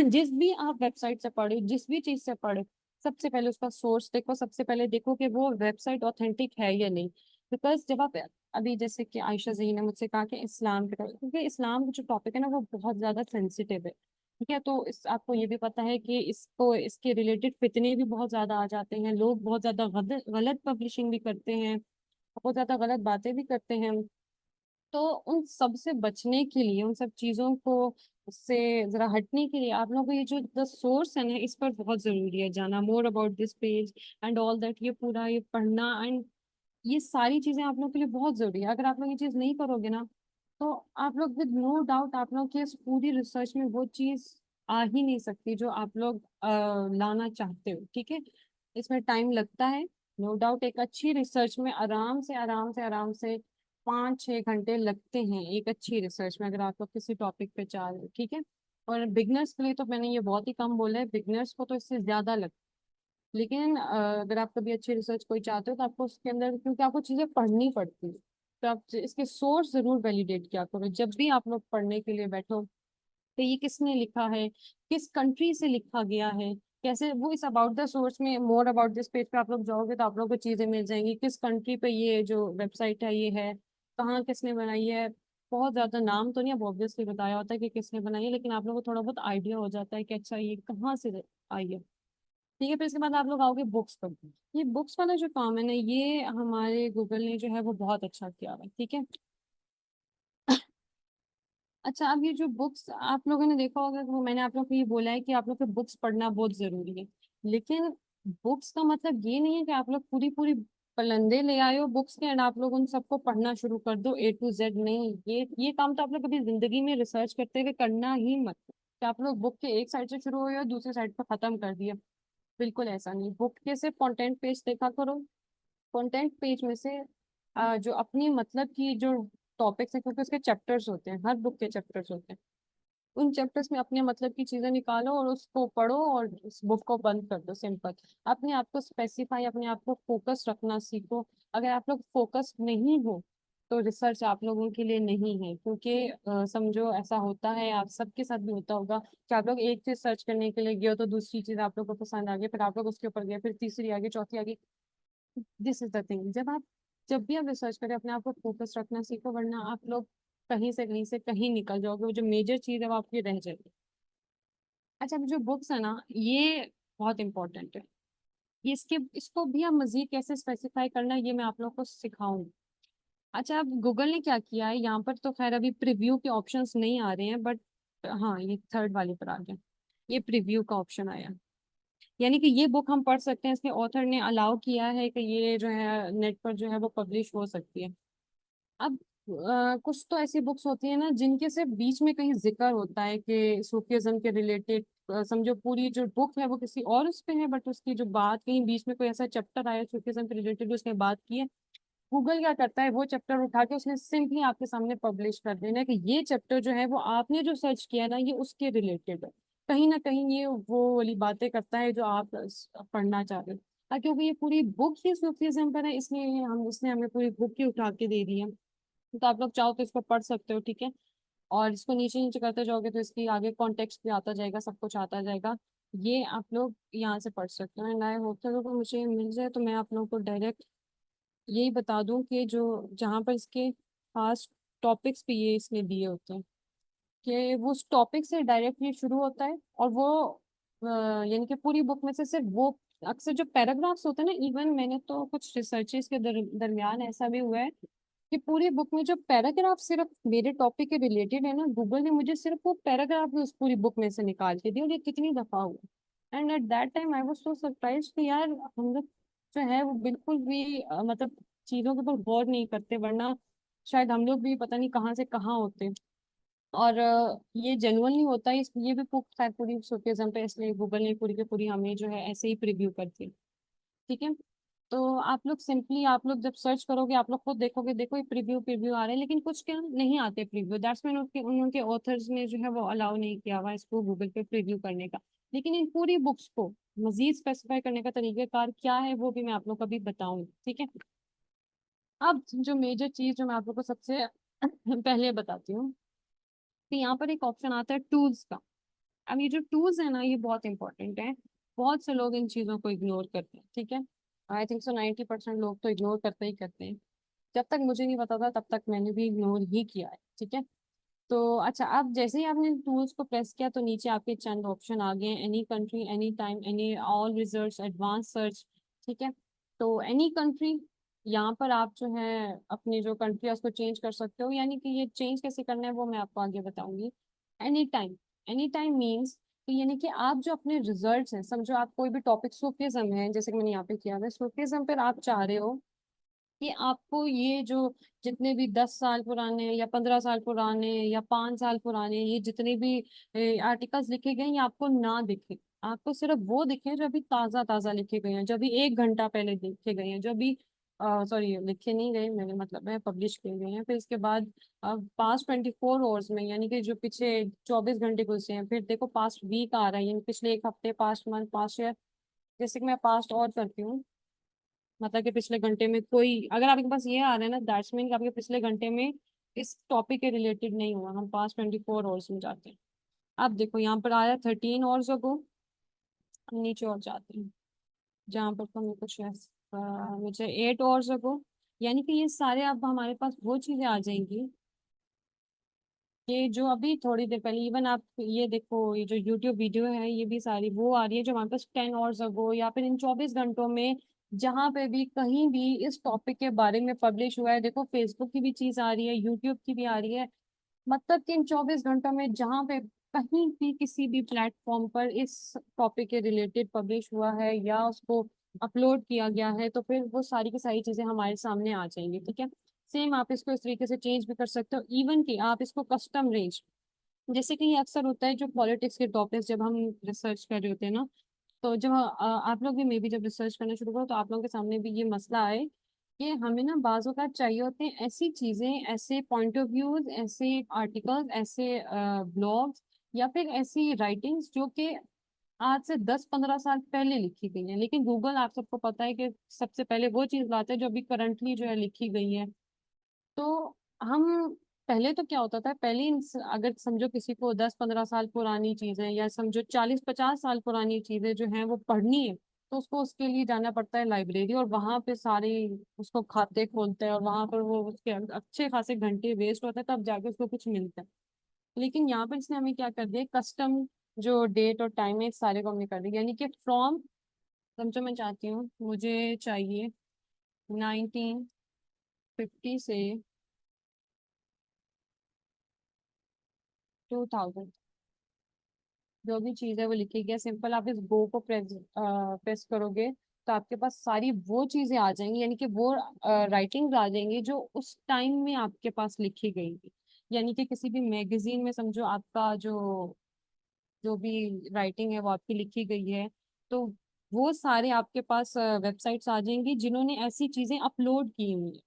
जिस भी आप वेबसाइट से पढ़े, जिस भी चीज से पढ़े, सबसे पहले उसका सोर्स देखो, सबसे पहले देखो कि वो वेबसाइट ऑथेंटिक है या नहीं। बिकॉज जब आप अभी जैसे कि आयशा जही ने मुझसे कहा कि इस्लाम के टॉपिक, क्योंकि इस्लाम का जो टॉपिक है ना वो बहुत ज्यादा सेंसिटिव है। ठीक है, तो इस आपको ये भी पता है कि इसको इसके रिलेटेड फितने भी बहुत ज्यादा आ जाते हैं, लोग बहुत ज्यादा गलत गलत पब्लिशिंग भी करते हैं, बहुत ज्यादा गलत बातें भी करते हैं। तो उन सब से बचने के लिए, उन सब चीजों को उससे जरा हटने के लिए, आप लोगों को ये जो द सोर्स है ना, इस पर बहुत जरूरी है जाना, more about this page and all that, ये पूरा ये पढ़ना, एंड ये सारी चीजें आप लोगों के लिए बहुत जरूरी है। अगर आप लोग ये चीज नहीं करोगे ना, तो आप लोग विद नो डाउट आप लोग की इस पूरी रिसर्च में वो चीज आ ही नहीं सकती जो आप लोग लाना चाहते हो। ठीक है, इसमें टाइम लगता है, नो डाउट। एक अच्छी रिसर्च में आराम से आराम से आराम से 5 6 घंटे लगते हैं, एक अच्छी रिसर्च में, अगर आप लोग किसी टॉपिक पे चाह रहे हो। ठीक है, और बिगनर्स के लिए तो मैंने ये बहुत ही कम बोला है, बिगनर्स को तो इससे ज्यादा लगता है। लेकिन अगर आप कभी अच्छी रिसर्च कोई चाहते हो, तो आपको उसके अंदर, क्योंकि आपको चीजें पढ़नी पड़ती है, तो आप इसके सोर्स जरूर वैलिडेट किया करो जब भी आप लोग पढ़ने के लिए बैठो। तो ये किसने लिखा है, किस कंट्री से लिखा गया है, कैसे, वो इस अबाउट द सोर्स में, मोर अबाउट दिस पेज पे आप लोग जाओगे तो आप लोग को चीजें मिल जाएंगी, किस कंट्री पे ये जो वेबसाइट है ये है, कहाँ किसने बनाई है। बहुत ज्यादा नाम तो नहीं अब ऑब्वियसली बताया होता है कि किसने बनाई है, लेकिन आप लोगों को थोड़ा बहुत आइडिया हो जाता है कि अच्छा ये कहाँ से आई है। ठीक है, फिर इसके बाद आप लोग आओगे बुक्स पर। ये बुक्स वाला जो काम है ना, ये हमारे गूगल ने जो है वो बहुत अच्छा किया हुआ है, ठीक है। अच्छा, अब ये जो बुक्स आप लोगों ने देखा होगा, वो मैंने आप लोग को ये बोला है कि आप लोग को बुक्स पढ़ना बहुत जरूरी है, लेकिन बुक्स का मतलब ये नहीं है कि आप लोग पूरी पूरी पलंदे ले आए हो बुक्स के एंड आप लोग उन सबको पढ़ना शुरू कर दो A to Z। नहीं, ये काम तो आप लोग कभी जिंदगी में रिसर्च करते हुए करना ही मत, कि आप लोग बुक के एक साइड से शुरू हुए और दूसरे साइड पर खत्म कर दिया। बिल्कुल ऐसा नहीं, बुक के सिर्फ कंटेंट पेज देखा करो। कंटेंट पेज में से जो अपनी मतलब की जो टॉपिक्स हैं, क्योंकि उसके चैप्टर्स होते हैं, हर बुक के चैप्टर्स होते हैं, उन चैप्टर्स में अपने मतलब की चीजें निकालो और उसको पढ़ो और उस बुक को बंद कर दो, सिंपल। अपने आप को स्पेसिफाई, अपने आप को फोकस रखना सीखो। अगर आप लोग फोकस नहीं हो तो रिसर्च आप लोगों के लिए नहीं है, क्योंकि समझो ऐसा होता है, आप सबके साथ भी होता होगा कि आप लोग एक चीज सर्च करने के लिए गए हो तो दूसरी चीज आप लोग को पसंद आ गई, फिर आप लोग उसके ऊपर गए, फिर तीसरी आ गई, चौथी आ गई। दिस इज द थिंग, जब भी आप रिसर्च करें अपने आप को फोकस रखना सीखो, वरना आप लोग कहीं से कहीं निकल जाओगे, वो जो मेजर चीज है वो आपकी रह जाएगी। अच्छा, अब जो बुक्स है ना, ये बहुत इंपॉर्टेंट है। ये इसके इसको भी आप मजीद कैसे स्पेसिफाई करना है, ये मैं आप लोग को सिखाऊंगी। अच्छा, अब गूगल ने क्या किया है यहाँ पर, तो खैर अभी प्रीव्यू के ऑप्शंस नहीं आ रहे हैं, बट हाँ, ये थर्ड वाले पर आ गया। ये प्रीव्यू का ऑप्शन आया, यानी कि ये बुक हम पढ़ सकते हैं, इसके ऑथर ने अलाउ किया है कि ये जो है नेट पर जो है वो पब्लिश हो सकती है। अब कुछ तो ऐसी बुक्स होती है ना जिनके से बीच में कहीं जिक्र होता है कि सूफीज्म के रिलेटेड, समझो पूरी जो बुक है वो किसी और उस पे है, बट उसकी जो बात कहीं बीच में कोई ऐसा चैप्टर आया सूफीज्म के रिलेटेड, उसने बात की है। गूगल क्या करता है, वो चैप्टर उठा के उसने सिंपली आपके सामने पब्लिश कर देना है कि ये चैप्टर जो है वो आपने जो सर्च किया ना, ये उसके रिलेटेड है। कहीं ना कहीं ये वो वाली बातें करता है जो आप पढ़ना चाह रहे हो। क्योंकि ये पूरी बुक ही सूफीज्म पर है, इसलिए हम इसने हमें पूरी बुक ही उठा के दे दी है। तो आप लोग चाहो तो इसको पढ़ सकते हो, ठीक है। और इसको नीचे नीचे करते जाओगे तो इसकी आगे कॉन्टेक्स्ट भी आता जाएगा, सब कुछ आता जाएगा। ये आप लोग यहाँ से पढ़ सकते हो, एंड आई होप तो मुझे मिल जाए तो मैं आप लोगों को डायरेक्ट यही बता दूं कि जो जहाँ पर इसके पास टॉपिक्स भी ये इसने दिए होते हैं, कि वो उस टॉपिक से डायरेक्टली शुरू होता है, और वो यानी कि पूरी बुक में से सिर्फ वो अक्सर जो पैराग्राफ्स होते हैं ना, इवन मैंने तो कुछ रिसर्चेस के दरमियान ऐसा भी हुआ है कि पूरी बुक में जो पैराग्राफ सिर्फ मेरे टॉपिक के रिलेटेड है ना, गूगल ने मुझे सिर्फ वो पैराग्राफ भी उस पूरी बुक में से निकाल के दिया, और ये कितनी दफा हुआ। And at that time I was so surprise कि यार हम लोग जो है वो बिल्कुल भी मतलब चीजों के ऊपर गौर नहीं करते, वरना शायद हम लोग भी पता नहीं कहाँ से कहाँ होते। और ये जेन्युइनली होता है, ये भी बुक शायद पूरी सूफीज्म पे, इसलिए गूगल ने पूरी की पूरी हमें जो है ऐसे ही प्रीव्यू करती है, ठीक है। तो आप लोग सिंपली, आप लोग जब सर्च करोगे आप लोग खुद देखोगे, देखो ये प्रीव्यू प्रीव्यू आ रहे हैं, लेकिन कुछ क्या नहीं आते प्रीव्यू, दैट्स मीन उनके उनके ऑथर्स ने जो है वो अलाउ नहीं किया हुआ इसको गूगल पे प्रीव्यू करने का। लेकिन इन पूरी बुक्स को मजीद स्पेसिफाई करने का तरीकेकार क्या है वो भी मैं आप लोग को अभी बताऊंगी, ठीक है। अब जो मेजर चीज जो मैं आप लोग को सबसे पहले बताती हूँ, कि यहाँ पर एक ऑप्शन आता है टूल्स का। अब ये जो टूल्स है ना, ये बहुत इंपॉर्टेंट है। बहुत से लोग इन चीजों को इग्नोर करते हैं, ठीक है। आई थिंक सो 90% लोग तो इग्नोर करते ही करते हैं। जब तक मुझे नहीं पता था तब तक मैंने भी इग्नोर ही किया है, ठीक है। तो अच्छा, अब जैसे ही आपने टूल्स को प्रेस किया तो नीचे आपके चंद ऑप्शन आ गए, any country, any time, any all results, advance search, ठीक है। तो एनी कंट्री, यहाँ पर आप जो है अपनी जो कंट्री है उसको चेंज कर सकते हो, यानी कि ये चेंज कैसे करना है वो मैं आपको आगे बताऊंगी। Any time, any time means यानी कि आप जो अपने रिजल्ट्स हैं, समझो आप कोई भी टॉपिक सूफिज्म है, जैसे कि मैंने यहाँ पे किया है सूफिज्म पर, आप चाह रहे हो कि आपको ये जो जितने भी 10 साल पुराने या 15 साल पुराने या 5 साल पुराने ये जितने भी आर्टिकल्स लिखे गए हैं, ये आपको ना दिखे। आपको सिर्फ वो दिखे जो अभी ताज़ा ताज़ा लिखे गए हैं, जो अभी 1 घंटा पहले लिखे गए हैं, जो अभी सॉरी लिखे नहीं गए, मेरे मतलब है पब्लिश किए गए हैं। फिर इसके बाद पास्ट 24 आवर्स में, यानी कि जो पिछले 24 घंटे गुजरे हैं, फिर देखो पास्ट वीक आ रहा है, यानी पिछले एक हफ्ते, पास्ट मंथ, पास्ट ईयर। जैसे कि मैं पास्ट और करती हूँ, मतलब कि पिछले घंटे में कोई, अगर आपके पास ये आ रहा है ना, दैट्स मीन कि आपके पिछले घंटे में इस टॉपिक के रिलेटेड नहीं हुआ, हम पास 24 आवर्स में जाते हैं। अब देखो यहाँ पर आया 13 आवर्स अगो, हम नीचे और जाते हैं जहाँ पर तो हमें कुछ मुझे 8 आवर्स अगो, यानी कि ये सारे अब हमारे पास वो चीजें आ जाएंगी ये जो अभी थोड़ी देर पहले इवन आप ये देखो, ये जो यूट्यूब वीडियो है ये भी सारी वो आ रही है जो हमारे पास 10 आवर्स अगो या फिर इन 24 घंटों में जहाँ पे भी कहीं भी इस टॉपिक के बारे में पब्लिश हुआ है। देखो फेसबुक की भी चीज आ रही है, यूट्यूब की भी आ रही है। मतलब कि इन 24 घंटों में जहाँ पे कहीं भी किसी भी प्लेटफॉर्म पर इस टॉपिक के रिलेटेड पब्लिश हुआ है या उसको अपलोड किया गया है तो फिर वो सारी की सारी चीजें हमारे सामने आ जाएंगी। ठीक है। सेम आप इसको इस तरीके से चेंज भी कर सकते हो, इवन कि आप इसको कस्टम रेंज, जैसे कि ये अक्सर होता है जो पॉलिटिक्स के टॉपिक्स जब हम रिसर्च कर रहे होते हैं ना, तो जब आप लोग भी मे बी जब रिसर्च करना शुरू करो तो आप लोगों के सामने भी ये मसला आए कि हमें ना बाज़ औक़ात चाहिए होते हैं ऐसी चीज़ें, ऐसे पॉइंट ऑफ व्यूज, ऐसे आर्टिकल्स, ऐसे ब्लॉग्स या फिर ऐसी राइटिंग्स जो कि आज से 10-15 साल पहले लिखी गई है, लेकिन गूगल आप सबको पता है कि सबसे पहले वो चीज़ लाता है जो अभी करंटली जो है लिखी गई है। तो हम पहले तो क्या होता था, पहले अगर समझो किसी को 10-15 साल पुरानी चीजें या समझो 40-50 साल पुरानी चीजें जो हैं वो पढ़नी है, तो उसको उसके लिए जाना पड़ता है लाइब्रेरी और वहां पे सारे उसको खाते खोलते हैं और वहां पर वो उसके अच्छे खासे घंटे वेस्ट होते हैं तब जाके उसको कुछ मिलता है। लेकिन यहाँ पर इसने हमें क्या कर दिया, कस्टम जो डेट और टाइम है इस सारे को हमने कर दिया, यानी कि फ्रॉम, समझो मैं चाहती हूँ मुझे चाहिए 1950 से 2000, जो भी चीज है वो लिखी गया। सिंपल आप इस गो को प्रेस करोगे तो आपके पास सारी वो चीजें आ जाएंगी, यानी कि वो राइटिंग्स आ जाएंगी जो उस टाइम में आपके पास लिखी गई थी। यानी कि किसी भी मैगजीन में समझो आपका जो जो भी राइटिंग है वो आपकी लिखी गई है, तो वो सारे आपके पास वेबसाइट्स आ जाएंगी जिन्होंने ऐसी चीजें अपलोड की हुई है,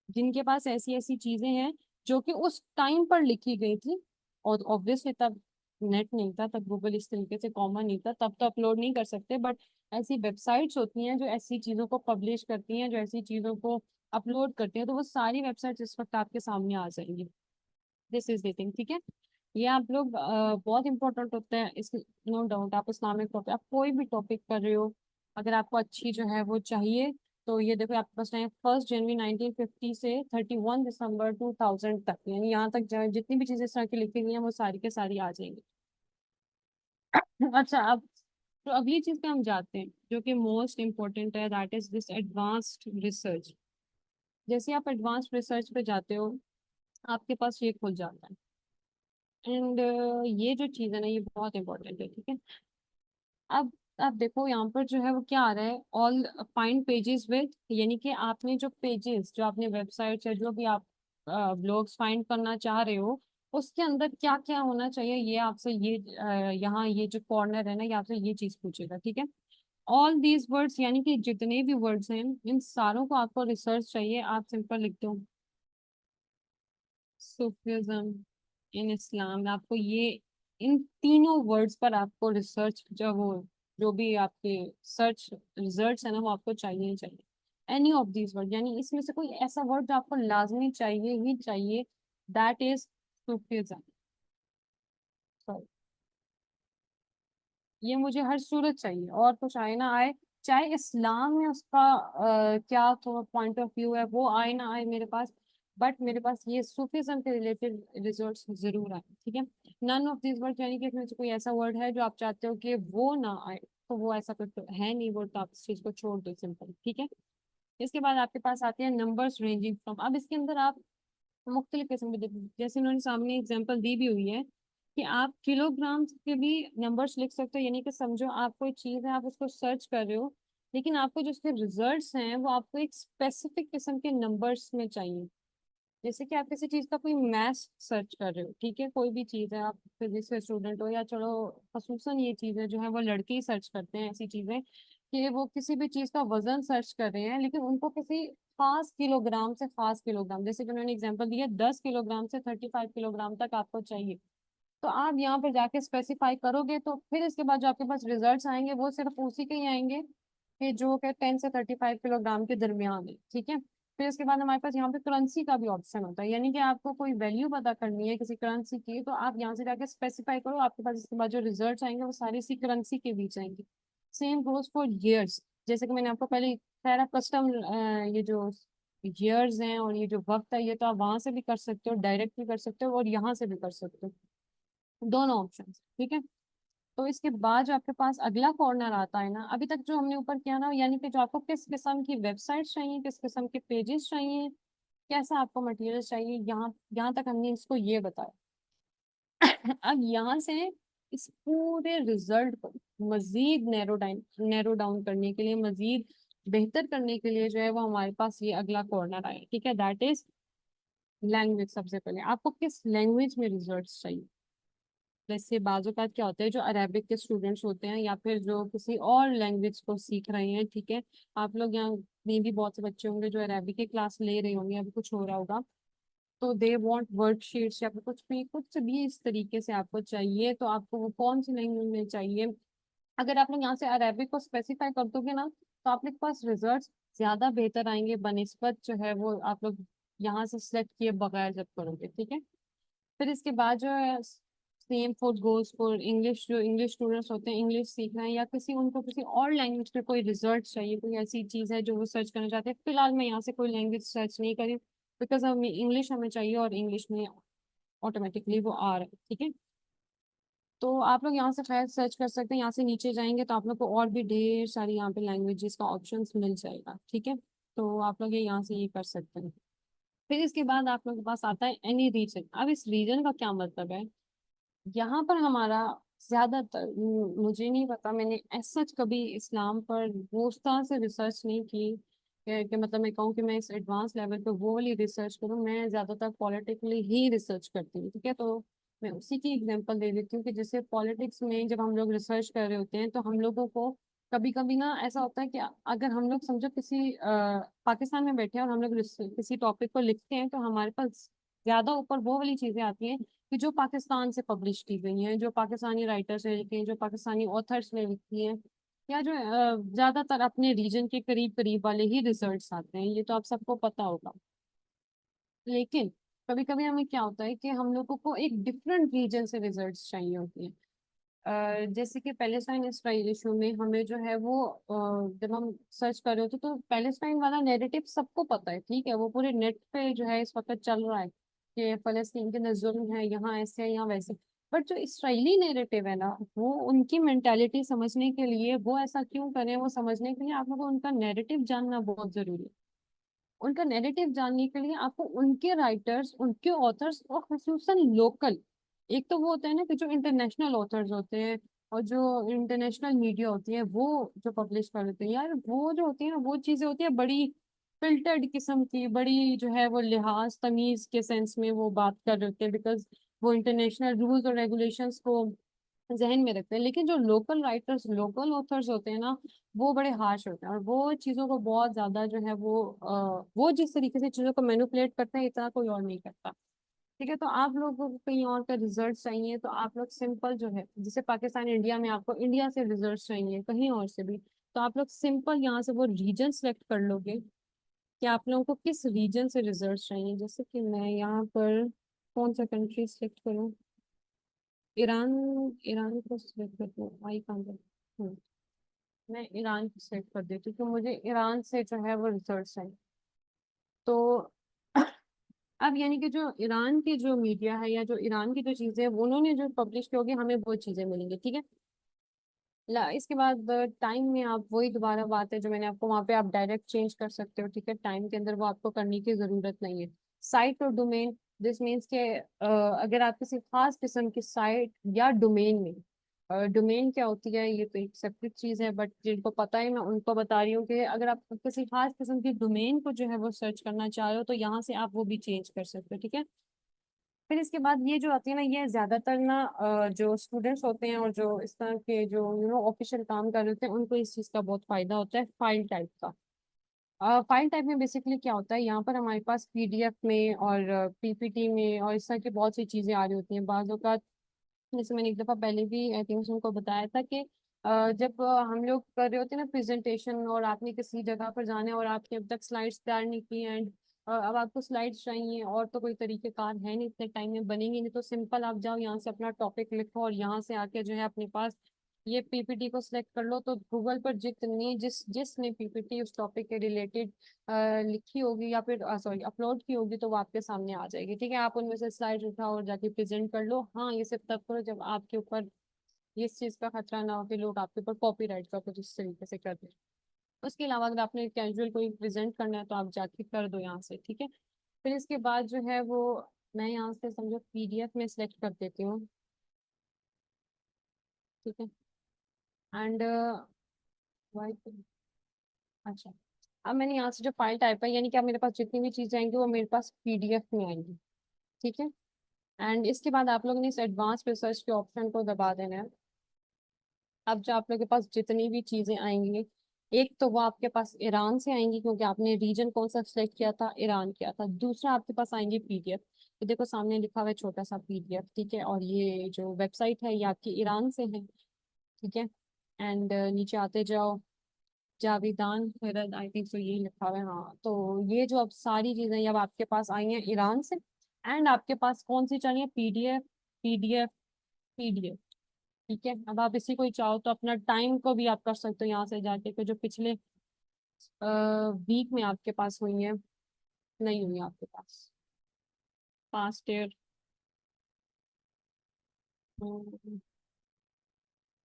जिनके पास ऐसी ऐसी चीजें हैं जो कि उस टाइम पर लिखी गई थी। और ऑब्वियसली तब नेट नहीं था, तब गूगल इस तरीके से कॉमन नहीं था, तब तो अपलोड नहीं कर सकते, बट ऐसी वेबसाइट्स होती हैं जो ऐसी चीजों को पब्लिश करती हैं, जो ऐसी चीजों को अपलोड करती हैं, तो वो सारी वेबसाइट्स इस वक्त आपके सामने आ जाएंगी। This is the thing. ठीक है। ये आप लोग बहुत इंपॉर्टेंट होते हैं इस, नो डाउट। आप इस्लामिक टॉपिक, आप कोई भी टॉपिक कर रहे हो, अगर आपको अच्छी जो है वो चाहिए, तो ये देखो आपके पास टाइम 1 जनवरी 1950 से 31 दिसंबर 2000 तक, यानी यहाँ तक जितनी भी चीजें इस तरह की लिखी गई हैं वो सारी के सारी आ जाएंगी। अच्छा, अब तो अगली चीज पे हम जाते हैं जो कि मोस्ट इम्पोर्टेंट है, that is this advanced research. जैसे आप एडवांस्ड रिसर्च पे जाते हो आपके पास ये खुल जाता है। एंड ये जो चीज़ है ना ये बहुत इंपॉर्टेंट है। ठीक है। अब आप देखो यहाँ पर जो है वो क्या आ रहा है, ऑल फाइंड पेजेस विद, यानी कि आपने जो पेजेस, जो आपने वेबसाइट या जो भी आप ब्लॉग्स फाइंड करना चाह रहे हो उसके अंदर क्या क्या होना चाहिए, ये आपसे ये यहाँ ये जो कॉर्नर है ना ये आपसे ये चीज़ पूछेगा। ठीक है। ऑल दीज वर्ड्स, यानी कि जितने भी वर्ड्स हैं इन सारों को आपको रिसर्च चाहिए। आप सिंपल लिख दो सूफिज्म इन इस्लाम, आपको ये इन तीनों वर्ड्स पर आपको रिसर्च जो वो जो भी आपके सर्च रिजल्ट्स है ना वो आपको चाहिए ही चाहिए। एनी ऑफ दीज वर्ड, यानी इसमें से कोई ऐसा वर्ड जो आपको लाजमी चाहिए ही चाहिए, दैट इज सूफिज्म। ये मुझे हर सूरत चाहिए और कुछ आए ना आए, चाहे इस्लाम में उसका क्या तो पॉइंट ऑफ व्यू है वो आए ना आए मेरे पास, बट मेरे पास ये सूफीज्म के रिलेटेड रिजल्ट्स जरूर आए। ठीक है। नन ऑफ दिस वर्ड, यानी कि इसमें से कोई ऐसा वर्ड है जो आप चाहते हो कि वो ना आए, तो वो ऐसा कुछ तो है नहीं, वो तो आप इस चीज को छोड़ दो सिंपल। ठीक है। इसके बाद आपके पास आते हैं नंबर्स रेंजिंग फ्रॉम। अब इसके अंदर आप मुख्तलिफ किस्म के जैसे उन्होंने सामने एग्जांपल दी भी हुई है कि आप किलोग्राम्स के भी नंबर्स लिख सकते हो, यानी कि समझो आप कोई चीज़ है आप उसको सर्च कर रहे हो, लेकिन आपको जो उसके रिजल्ट्स हैं वो आपको एक स्पेसिफिक किस्म के नंबर्स में चाहिए। जैसे कि आप किसी चीज़ का कोई मैथ्स सर्च कर रहे हो, ठीक है, कोई भी चीज़ है, आप फिजिक्स के स्टूडेंट हो या चलो खसूसन ये चीज़ें जो है वो लड़के ही सर्च करते हैं ऐसी चीज़ें कि वो किसी भी चीज़ का वजन सर्च कर रहे हैं, लेकिन उनको किसी खास किलोग्राम से खास किलोग्राम, जैसे कि उन्होंने एग्जांपल दिया 10 किलोग्राम से 35 किलोग्राम तक आपको चाहिए, तो आप यहाँ पर जाके स्पेसिफाई करोगे तो फिर इसके बाद जो आपके पास रिजल्ट्स आएंगे वो सिर्फ उसी के ही आएंगे कि जो कि 10 से 35 किलोग्राम के दरमियान है। ठीक है। फिर इसके बाद हमारे पास यहाँ पे करेंसी का भी ऑप्शन होता है, यानी कि आपको कोई वैल्यू पता करनी है किसी करेंसी की, तो आप यहाँ से जाके स्पेसिफाई करो, आपके पास इसके बाद जो रिजल्ट्स आएंगे वो सारे इसी करेंसी के बीच आएंगे। सेम गोज फॉर ईयर्स, जैसे कि मैंने आपको पहले खैर कस्टम ये जो ईयर्स हैं और ये जो वक्त है, ये तो आप वहां से भी कर सकते हो, डायरेक्ट भी कर सकते हो और यहाँ से भी कर सकते हो, दोनों ऑप्शन। ठीक है। तो इसके बाद जो आपके पास अगला कॉर्नर आता है ना, अभी तक जो हमने ऊपर किया ना, यानी कि जो आपको किस किस्म की वेबसाइट चाहिए, किस किस्म के पेजेस चाहिए, कैसा आपको मटेरियल चाहिए, यहाँ यहाँ तक हमने इसको ये बताया। अब यहाँ से इस पूरे रिजल्ट को मजीद नैरो डाउन करने के लिए, मजीद बेहतर करने के लिए जो है वो हमारे पास ये अगला कॉर्नर आया। ठीक है, दैट इज लैंग्वेज। सबसे पहले आपको किस लैंग्वेज में रिजल्ट्स चाहिए। जैसे बाजू का क्या होता है, जो अरेबिक के स्टूडेंट्स होते हैं या फिर जो किसी और लैंग्वेज को सीख रहे हैं, ठीक है, आप लोग यहाँ में भी बहुत से बच्चे होंगे जो अरेबिक की क्लास ले रहे होंगे, अभी कुछ हो रहा होगा, तो दे वांट वर्कशीट्स या फिर कुछ भी इस तरीके से आपको चाहिए, तो आपको वो कौन सी लैंग्वेज में चाहिए। अगर आप लोग यहाँ से अरेबिक को स्पेसिफाई कर दोगे ना, तो आप लोग के पास रिजल्ट्स ज्यादा बेहतर आएंगे बनिस्बत जो है वो आप लोग यहाँ से सिलेक्ट किए बगैर जब करोगे। ठीक है। फिर इसके बाद जो है same for goes for English, जो इंग्लिश स्टूडेंट्स होते हैं, इंग्लिश सीख रहे हैं या किसी उनको किसी और लैंग्वेज पे कोई रिजल्ट चाहिए, कोई ऐसी चीज़ है जो वो सर्च करना चाहते हैं। फिलहाल मैं यहाँ से कोई लैंग्वेज सर्च नहीं करी, बिकॉज हमें इंग्लिश हमें चाहिए और इंग्लिश में ऑटोमेटिकली वो आ रहा है। ठीक है। तो आप लोग यहाँ से खैर सर्च कर सकते हैं, यहाँ से नीचे जाएंगे तो आप लोग को और भी ढेर सारी यहाँ पे लैंग्वेजेस का ऑप्शंस मिल जाएगा। ठीक है। तो आप लोग ये यहाँ से ये कर सकते हैं। फिर इसके बाद आप लोगों के पास आता है एनी रीजन। अब इस रीजन का क्या मतलब है, यहाँ पर हमारा ज्यादातर मुझे नहीं पता, मैंने ऐसा सच कभी इस्लाम पर वो उस तरह से रिसर्च नहीं की कि मतलब मैं कहूँ कि मैं इस एडवांस लेवल पे वो वाली रिसर्च करूँ। मैं ज्यादातर पॉलिटिकली ही रिसर्च करती हूँ। ठीक है। तो मैं उसी की एग्जांपल दे देती हूँ कि जैसे पॉलिटिक्स में जब हम लोग रिसर्च कर रहे होते हैं तो हम लोगों को कभी कभी ना ऐसा होता है कि अगर हम लोग समझो किसी पाकिस्तान में बैठे हैं और हम लोग किसी टॉपिक को लिखते हैं, तो हमारे पास ज्यादा ऊपर वो वाली चीजें आती हैं कि जो पाकिस्तान से पब्लिश की गई हैं, जो पाकिस्तानी राइटर्स ने लिखी हैं, जो पाकिस्तानी ऑथर्स ने लिखी हैं, या जो ज्यादातर अपने रीजन के करीब करीब वाले ही रिजल्ट्स आते हैं, ये तो आप सबको पता होगा। लेकिन कभी कभी हमें क्या होता है कि हम लोगों को एक डिफरेंट रीजन से रिजल्ट्स चाहिए होती हैं। जैसे कि पैलेस्टाइन इसराइल इशू में हमें जो है वो जब हम सर्च कर रहे होते तो पैलेस्टाइन वाला नैरेटिव सबको पता है, ठीक है, वो पूरे नेट पे जो है इस वक्त चल रहा है कि फलस्तीन के अंदर जुल्म है, यहाँ ऐसे है, यहाँ वैसे। बट जो इसराइली नैरेटिव है ना, वो उनकी मेंटालिटी समझने के लिए, वो ऐसा क्यों करें, वो समझने के लिए आप लोगों को उनका नैरेटिव जानना बहुत जरूरी है। उनका नैरेटिव जानने के लिए आपको उनके राइटर्स, उनके ऑथर्स और खसूसन लोकल, एक तो वो होता है ना कि जो इंटरनेशनल ऑथर्स होते हैं और जो इंटरनेशनल मीडिया होती है वो जो पब्लिश कर देते हैं, यार वो जो होती है ना, वो चीजें होती है बड़ी फिल्टर्ड किस्म की, बड़ी जो है वो लिहाज तमीज के सेंस में वो बात कर रहे होते हैं, बिकॉज वो इंटरनेशनल रूल्स और रेगुलेशंस को जहन में रखते हैं। लेकिन जो लोकल राइटर्स, लोकल ऑथर्स होते हैं ना, वो बड़े हार्श होते हैं और वो चीज़ों को बहुत ज़्यादा जो है वो जिस तरीके से चीज़ों को मैनिपुलेट करते हैं, इतना कोई और नहीं करता। ठीक है। तो आप लोगों को कहीं और का रिजल्ट चाहिए तो आप लोग सिंपल जो है, जैसे पाकिस्तान इंडिया में आपको इंडिया से रिजल्ट चाहिए कहीं और से भी, तो आप लोग सिंपल यहाँ से वो रीजन सेलेक्ट कर लोगे कि आप लोगों को किस रीजन से रिजल्ट चाहिए। जैसे कि मैं यहाँ पर कौन सा कंट्री सेलेक्ट करूँ, ईरान। ईरान को सिलेक्ट करती हूँ, आई कहाँ, मैं ईरान की सेलेक्ट कर देती हूँ तो मुझे ईरान से जो है वो रिसर्च है। तो अब यानी कि जो ईरान की जो मीडिया है या जो ईरान की जो चीज़ें हैं, वो उन्होंने जो पब्लिश की होगी, हमें वो चीज़ें मिलेंगी। ठीक है। इसके बाद टाइम में आप वही दोबारा बात है जो मैंने आपको, वहाँ पे आप डायरेक्ट चेंज कर सकते हो। ठीक है। टाइम के अंदर वो आपको करने की ज़रूरत नहीं है। साइट और डोमेन, दिस मीन्स के अगर आप किसी खास किस्म की साइट या डोमेन में, डोमेन क्या होती है ये तो एक सेपरेट चीज़ है, बट जिनको पता है मैं उनको बता रही हूँ कि अगर आप किसी खास किस्म की डोमेन को जो है वो सर्च करना चाह रहे हो तो यहाँ से आप वो भी चेंज कर सकते हो। ठीक है। फिर इसके बाद ये जो आती है ना, ये ज्यादातर ना जो स्टूडेंट्स होते हैं और जो इस तरह के जो ऑफिशियल काम कर रहे होते हैं, उनको इस चीज़ का बहुत फायदा होता है फाइल टाइप का। फाइल टाइप में बेसिकली क्या होता है, यहाँ पर हमारे पास पीडीएफ में और पीपीटी में और इस तरह की बहुत सी चीज़ें आ रही होती हैं बाज़ औक़ात। जैसे मैंने एक दफ़ा पहले भी आई थिंक उनको बताया था कि जब हम लोग कर रहे होते हैं ना प्रेजेंटेशन, और आपने किसी जगह पर जाना है और आपने अब तक स्लाइड्स तैयार नहीं की एंड अब आपको स्लाइड्स चाहिए और तो कोई तरीकेकार है नहीं, इतने टाइम में बनेंगे नहीं, तो सिंपल आप जाओ यहाँ से अपना टॉपिक लिखो और यहाँ से आके जो है अपने पास ये पीपीटी को सिलेक्ट कर लो, तो गूगल पर जितनी जिसने पीपीटी उस टॉपिक के रिलेटेड लिखी होगी या फिर सॉरी अपलोड की होगी, तो वो आपके सामने आ जाएगी। ठीक है, आप उनमें से स्लाइड उठाओ और जाके प्रेजेंट कर लो। हाँ, ये सिर्फ तब करो जब आपके ऊपर इस चीज का खतरा ना हो कि लोग आपके ऊपर कॉपीराइट का कुछ इस तरीके से कर दें। उसके अलावा अगर आपने कैजुअल कोई प्रेजेंट करना है तो आप जाके कर दो यहाँ से। ठीक है, फिर इसके बाद जो है वो मैं यहाँ से समझो पीडीएफ में सिलेक्ट कर देती हूँ। ठीक है, एंड अच्छा, अब मैंने यहाँ से जो फाइल टाइप है, यानी कि अब मेरे पास जितनी भी चीजें आएंगी वो मेरे पास पीडीएफ में आएंगी। ठीक है, एंड इसके बाद आप लोगों ने इस एडवांस रिसर्च के ऑप्शन को दबा देना है। अब जो आप लोगों के पास जितनी भी चीजें आएंगी, एक तो वो आपके पास ईरान से आएंगी क्योंकि आपने रीजन कौन सा सिलेक्ट किया था, ईरान किया था। दूसरा आपके पास आएंगी पीडीएफ। तो देखो सामने लिखा हुआ है छोटा सा पीडीएफ। ठीक है, और ये जो वेबसाइट है ये आपकी ईरान से है। ठीक है, एंड नीचे आते जाओ, जावेदान खैरद, आई थिंक सो यही लिखा हुआ है। हाँ, तो ये जो अब सारी चीजें अब आपके पास आई हैं ईरान से, एंड आपके पास कौन सी चाहिए, पीडीएफ, पीडीएफ, पीडीएफ। ठीक है, अब आप इसी को ही चाहो तो अपना टाइम को भी आप कर सकते हो यहाँ से जाके कि जो पिछले वीक में आपके पास हुई है, नहीं हुई आपके पास पास्ट ईयर,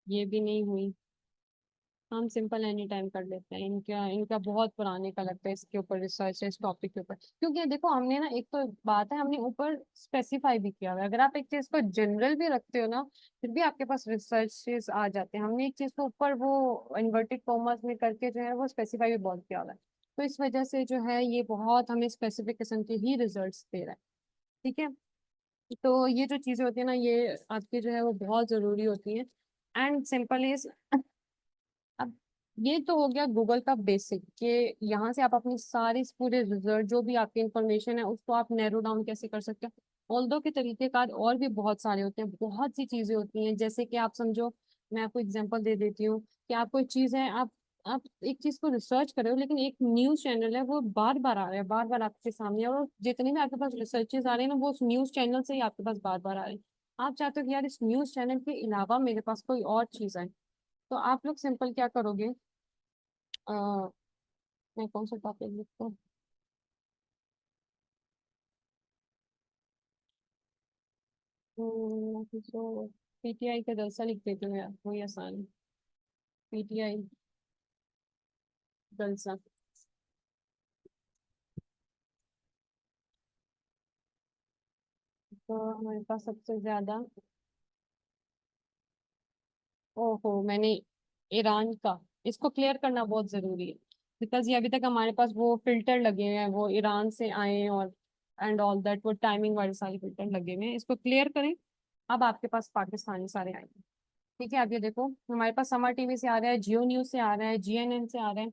ये भी नहीं हुई। हम सिंपल एनी टाइम कर लेते हैं। इनका इनका बहुत पुराने का लगता है इसके ऊपर रिसर्च है, इस टॉपिक के ऊपर। क्योंकि देखो हमने ना, एक तो बात है हमने ऊपर स्पेसिफाई भी किया हुआ है। अगर आप एक चीज को जनरल भी रखते हो ना, फिर भी आपके पास रिसर्चेस आ जाते हैं। हमने एक चीज को ऊपर वो इन्वर्टेड कॉमर्स में करके जो है वो स्पेसिफाई भी बहुत किया हुआ है। तो इस वजह से जो है ये बहुत हमें स्पेसिफिक किस्म के ही रिजल्ट दे रहा है। ठीक है, तो ये जो चीजें होती है ना, ये आपकी जो है वो बहुत जरूरी होती है। एंड सिंपल इज, अब ये तो हो गया गूगल का बेसिक कि यहाँ से आप अपनी सारी पूरे रिजल्ट जो भी आपकी इंफॉर्मेशन है उसको आप नैरो डाउन कैसे कर सकते हो। ऑल्दो के तरीकेकार और भी बहुत सारे होते हैं, बहुत सी चीजें होती हैं। जैसे कि आप समझो, मैं आपको एग्जांपल दे देती हूँ कि आप कोई चीज है, आप एक चीज को रिसर्च कर रहे हो, लेकिन एक न्यूज चैनल है वो बार बार आ रहा है, बार बार आपके सामने, और जितने भी आपके पास रिसर्चेस आ रहे हैं ना वो उस न्यूज चैनल से ही आपके पास बार बार आ रहे हैं। आप चाहते हो कि यार इस न्यूज चैनल के अलावा मेरे पास कोई और चीज है, तो आप लोग सिंपल क्या करोगे, अ, मैं कौन सा टॉपिक लिखता हूँ, तो पीटीआई का जलसा लिख देती हूँ यार, वही आसान है। पीटीआई जलसा। तो हमारे पास सबसे ज्यादा, ओहो, मैंने ईरान का, इसको क्लियर करना बहुत जरूरी है। बिकॉज ये अभी तक हमारे पास वो फिल्टर लगे हुए हैं, वो ईरान से आए हैं, और एंड ऑल दैट, वो टाइमिंग वाले सारे फिल्टर लगे हुए हैं, इसको क्लियर करें। अब आपके पास पाकिस्तानी सारे आएंगे। ठीक है, अब ये देखो हमारे पास समर टीवी से आ रहा है, जियो न्यूज से आ रहा है, जीएनएन से आ रहा है।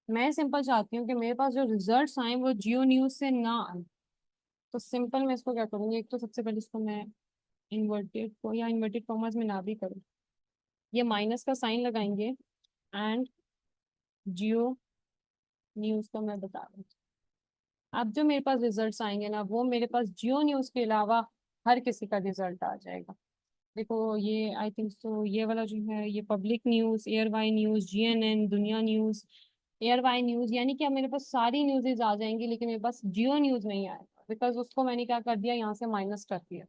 मैं सिंपल चाहती हूँ कि मेरे पास जो रिजल्ट्स आए वो जियो न्यूज से ना आए। तो सिंपल मैं इसको क्या करूँगी, एक तो सबसे पहले इसको मैं इन्वर्टेड को या इन्वर्टेड कॉमर्स में ना भी करूँ, ये माइनस का साइन लगाएंगे, एंड जियो न्यूज को मैं बता दूँ। अब जो मेरे पास रिजल्ट्स आएंगे ना, वो मेरे पास जियो न्यूज के अलावा हर किसी का रिजल्ट आ जाएगा। देखो ये आई थिंक सो ये वाला जो है, ये Public News, ARY News, GNN, Dunya News, ARY News, यानी कि अब मेरे पास सारी न्यूज़ेज आ जाएंगी, लेकिन मेरे पास जियो न्यूज नहीं आएगा, बिकॉज उसको मैंने क्या कर दिया, यहाँ से माइनस कर दिया।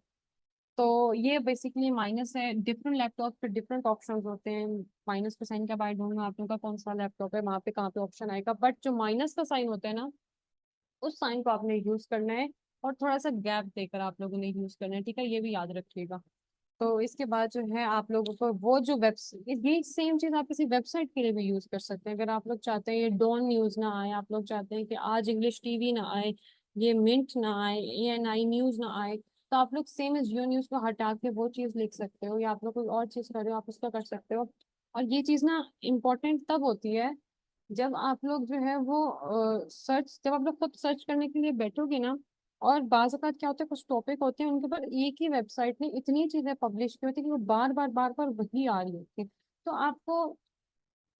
तो ये बेसिकली माइनस है। डिफरेंट लैपटॉप पे डिफरेंट ऑप्शंस होते हैं। माइनस का साइन का बाय ढूंढना, आप लोगों का कौन सा लैपटॉप है, वहाँ पे कहाँ पे ऑप्शन आएगा, बट जो माइनस का साइन होता है ना, उस साइन को आपने यूज करना है, और थोड़ा सा गैप देकर आप लोगों ने यूज करना है। ठीक है, ये भी याद रखिएगा। तो इसके बाद जो है आप लोगों को वो जो वेबसाइट, ये सेम चीज आप किसी वेबसाइट के लिए भी यूज कर सकते हैं। अगर आप लोग चाहते हैं ये डॉन न्यूज ना आए, आप लोग चाहते हैं कि आज इंग्लिश टीवी ना आए, ये मिंट ना आए, एएनआई न्यूज ना आए, तो आप लोग सेम इस जियो न्यूज को हटा के वो चीज लिख सकते हो, या आप लोग कोई और चीज कर रहे हो आप उसका कर सकते हो। और ये चीज ना इम्पोर्टेंट तब होती है जब आप लोग जो है वो सर्च, जब आप लोग खुद सर्च करने के लिए बैठोगे ना, और बाज़ अवत क्या होता है, कुछ टॉपिक होते हैं उनके ऊपर एक ही वेबसाइट में इतनी चीजें पब्लिश की होती है कि वो बार बार वही आ रही होती है। तो आपको,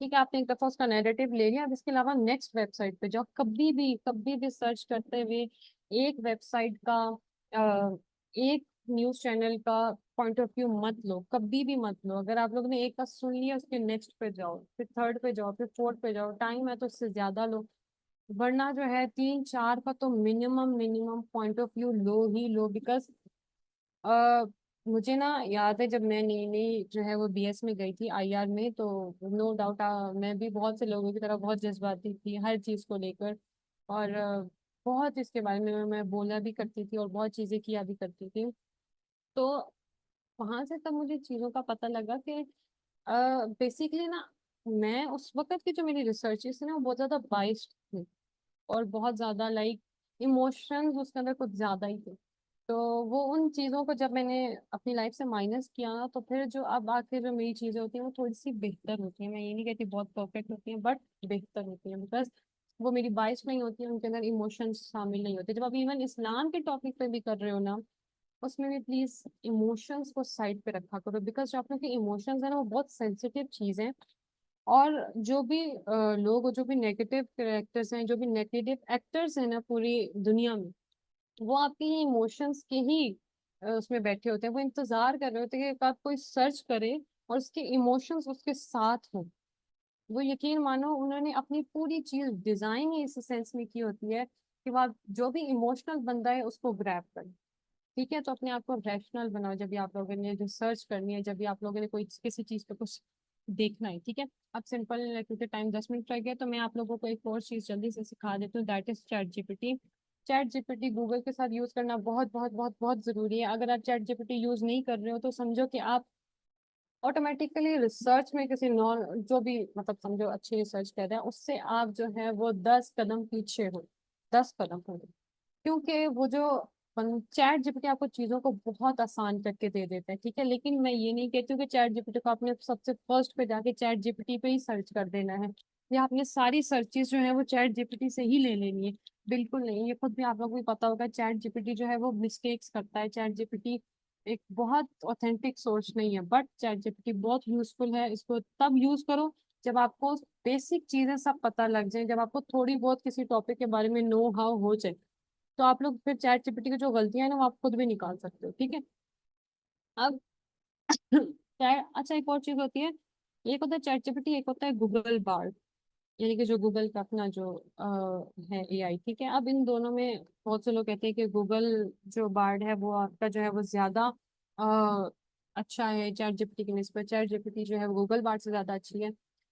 ठीक है, आपने एक दफा उसका नैरेटिव ले लिया, अब इसके अलावा नेक्स्ट वेबसाइट पे जाओ, कभी भी सर्च करते हुए एक वेबसाइट का, एक न्यूज चैनल का पॉइंट ऑफ व्यू मत लो, कभी भी मत लो। अगर आप लोगों ने एक का सुन लिया, उसके नेक्स्ट पे जाओ, फिर थर्ड पे जाओ, फिर फोर्थ पे जाओ, टाइम है तो उससे ज्यादा लो। वरना जो है तीन चार का तो minimum minimum point of view low he low. Because मुझे ना याद है, जब मैं नई नई जो है वो बीएस में गई थी आईआर में, तो नो डाउट मैं भी बहुत से लोगों की तरह बहुत जज्बाती थी हर चीज़ को लेकर। और बहुत इसके बारे में मैं बोला भी करती थी और बहुत चीज़ें किया भी करती थी। तो वहां से तब मुझे चीज़ों का पता लगा कि बेसिकली ना, मैं उस वक्त की जो मेरी रिसर्चेस थी ना, वो बहुत ज़्यादा बाइस्ड थी। और बहुत ज्यादा लाइक इमोशंस उसके अंदर कुछ ज्यादा ही थे। तो वो उन चीजों को जब मैंने अपनी लाइफ से माइनस किया ना, तो फिर जो अब आके जो मेरी चीजें होती हैं वो थोड़ी सी बेहतर होती हैं। मैं ये नहीं कहती बहुत परफेक्ट होती हैं, बट बेहतर होती हैं। बिकॉज वो मेरी बाइस नहीं होती है, उनके अंदर इमोशंस शामिल नहीं होते। जब आप इवन इस्लाम के टॉपिक पे भी कर रहे हो ना, उसमें भी प्लीज इमोशंस को साइड पे रखा करो। बिकॉज जो आप लोग के इमोशंस है ना, वो बहुत सेंसिटिव चीज है। और जो भी लोग, जो भी नेगेटिव कैरेक्टर्स हैं, जो भी नेगेटिव एक्टर्स हैं ना पूरी दुनिया में, वो आपके ही इमोशंस के ही उसमें बैठे होते हैं। वो इंतजार कर रहे होते हैं कि आप कोई सर्च करे और उसके इमोशंस उसके साथ हो। वो यकीन मानो, उन्होंने अपनी पूरी चीज डिजाइन ही इस सेंस में की होती है कि वो जो भी इमोशनल बंदा है उसको ग्रैब करे। ठीक है, तो अपने आप को रैशनल बनाओ जब भी आप लोगों ने जो सर्च करनी है, जब भी आप लोगों ने कोई किसी चीज पे कुछ देखना है। ठीक है, अब सिंपल, क्योंकि टाइम 10 मिनट रह गया, तो मैं आप लोगों को एक और चीज जल्दी से सिखा देती हूँ, that is chat GPT. Chat GPT Google के साथ यूज करना बहुत बहुत बहुत बहुत जरूरी है। अगर आप चैट जीपीटी यूज नहीं कर रहे हो, तो समझो कि आप ऑटोमेटिकली रिसर्च में किसी नॉन, जो भी मतलब समझो अच्छी रिसर्च कर रहे हैं, उससे आप जो है वो 10 कदम पीछे हो। 10 कदम हो। क्योंकि वो जो चैट जीपीटी आपको चीजों को बहुत आसान करके दे देता है। ठीक है, लेकिन मैं ये नहीं कहती हूँ कि चैट जीपीटी को आपने सबसे फर्स्ट पे जाके चैट जीपीटी पे ही सर्च कर देना है, या आपने सारी सर्चेस जो है वो चैट जीपीटी से ही ले लेनी है। बिल्कुल नहीं, ये खुद भी आप लोगों को भी पता होगा, चैट जीपीटी जो है वो मिस्टेक्स करता है। चैट जीपीटी एक बहुत ऑथेंटिक सोर्स नहीं है, बट चैट जीपीटी बहुत यूजफुल है। इसको तब यूज करो जब आपको बेसिक चीजें सब पता लग जाए, जब आपको थोड़ी बहुत किसी टॉपिक के बारे में नो हाउ हो जाए, तो आप लोग फिर चैट जीपीटी की जो गलतियां हैं ना, वो आप खुद भी निकाल सकते हो। ठीक है, अब चैट, अच्छा एक और चीज होती है, एक होता है चैट जीपीटी, एक होता है गूगल बार्ड। यानी कि जो गूगल का अपना जो है एआई। ठीक है, अब इन दोनों में बहुत से लोग कहते हैं कि गूगल जो बार्ड है वो आपका जो है वो ज्यादा अ, अच्छा है चैट जीपीटी की निस्बत। चैट जीपीटी जो है वो गूगल बार्ड से ज्यादा अच्छी है।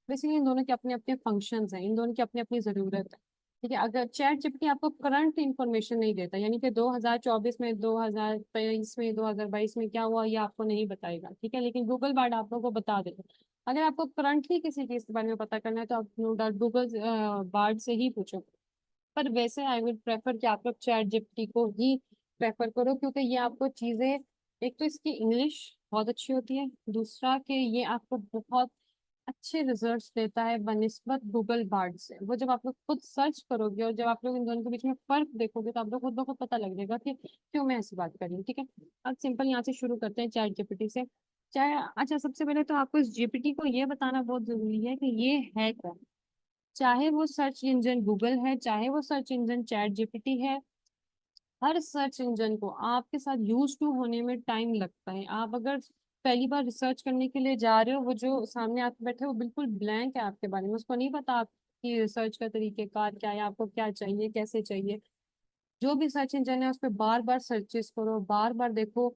बेसिकली इन दोनों के अपने अपने फंक्शंस हैं, इन दोनों की अपनी अपनी जरूरत है। ठीक है, अगर चैट जीपीटी आपको करंट इंफॉर्मेशन नहीं देता, यानी कि 2024 में, 2023 में, 2022 में क्या हुआ, ये आपको नहीं बताएगा। ठीक है, लेकिन गूगल बार्ड आप लोगों को बता देगा। अगर आपको करंटली किसी चीज के बारे में पता करना है, तो आप नो डाउट गूगल बार्ड से ही पूछो। पर वैसे आई वुड प्रेफर कि आप लोग चैट जीपीटी को ही प्रेफर करो, क्योंकि ये आपको चीजें, एक तो इसकी इंग्लिश बहुत अच्छी होती है, दूसरा कि ये आपको बहुत अच्छे रिजल्ट्स देता है बनिस्बत गूगल बार्ड से। वो जब आप लोग खुद सर्च करोगे और जब आप लोग इन दोनों के बीच में फर्क देखोगे, तो आप लोग खुद ब खुद पता लग जाएगा कि क्यों मैं ऐसी बात कर रही हूँ। ठीक है, अब सिंपल यहाँ से शुरू करते हैं चैट जीपीटी से। चाहे, अच्छा सबसे पहले तो आपको इस जीपीटी को ये बताना बहुत जरूरी है कि ये है क्या। चाहे वो सर्च इंजन गूगल है, चाहे वो सर्च इंजन चैट जीपीटी है, हर सर्च इंजन को आपके साथ यूज टू होने में टाइम लगता है। आप अगर पहली बार रिसर्च करने के लिए जा रहे हो, वो जो सामने आपके बैठे वो बिल्कुल ब्लैंक है आपके बारे में, उसको नहीं पता आपकी रिसर्च का तरीकेकार क्या है, आपको क्या चाहिए, कैसे चाहिए। जो भी सर्च इंजन है उस पर बार बार सर्चेस करो, बार बार देखो।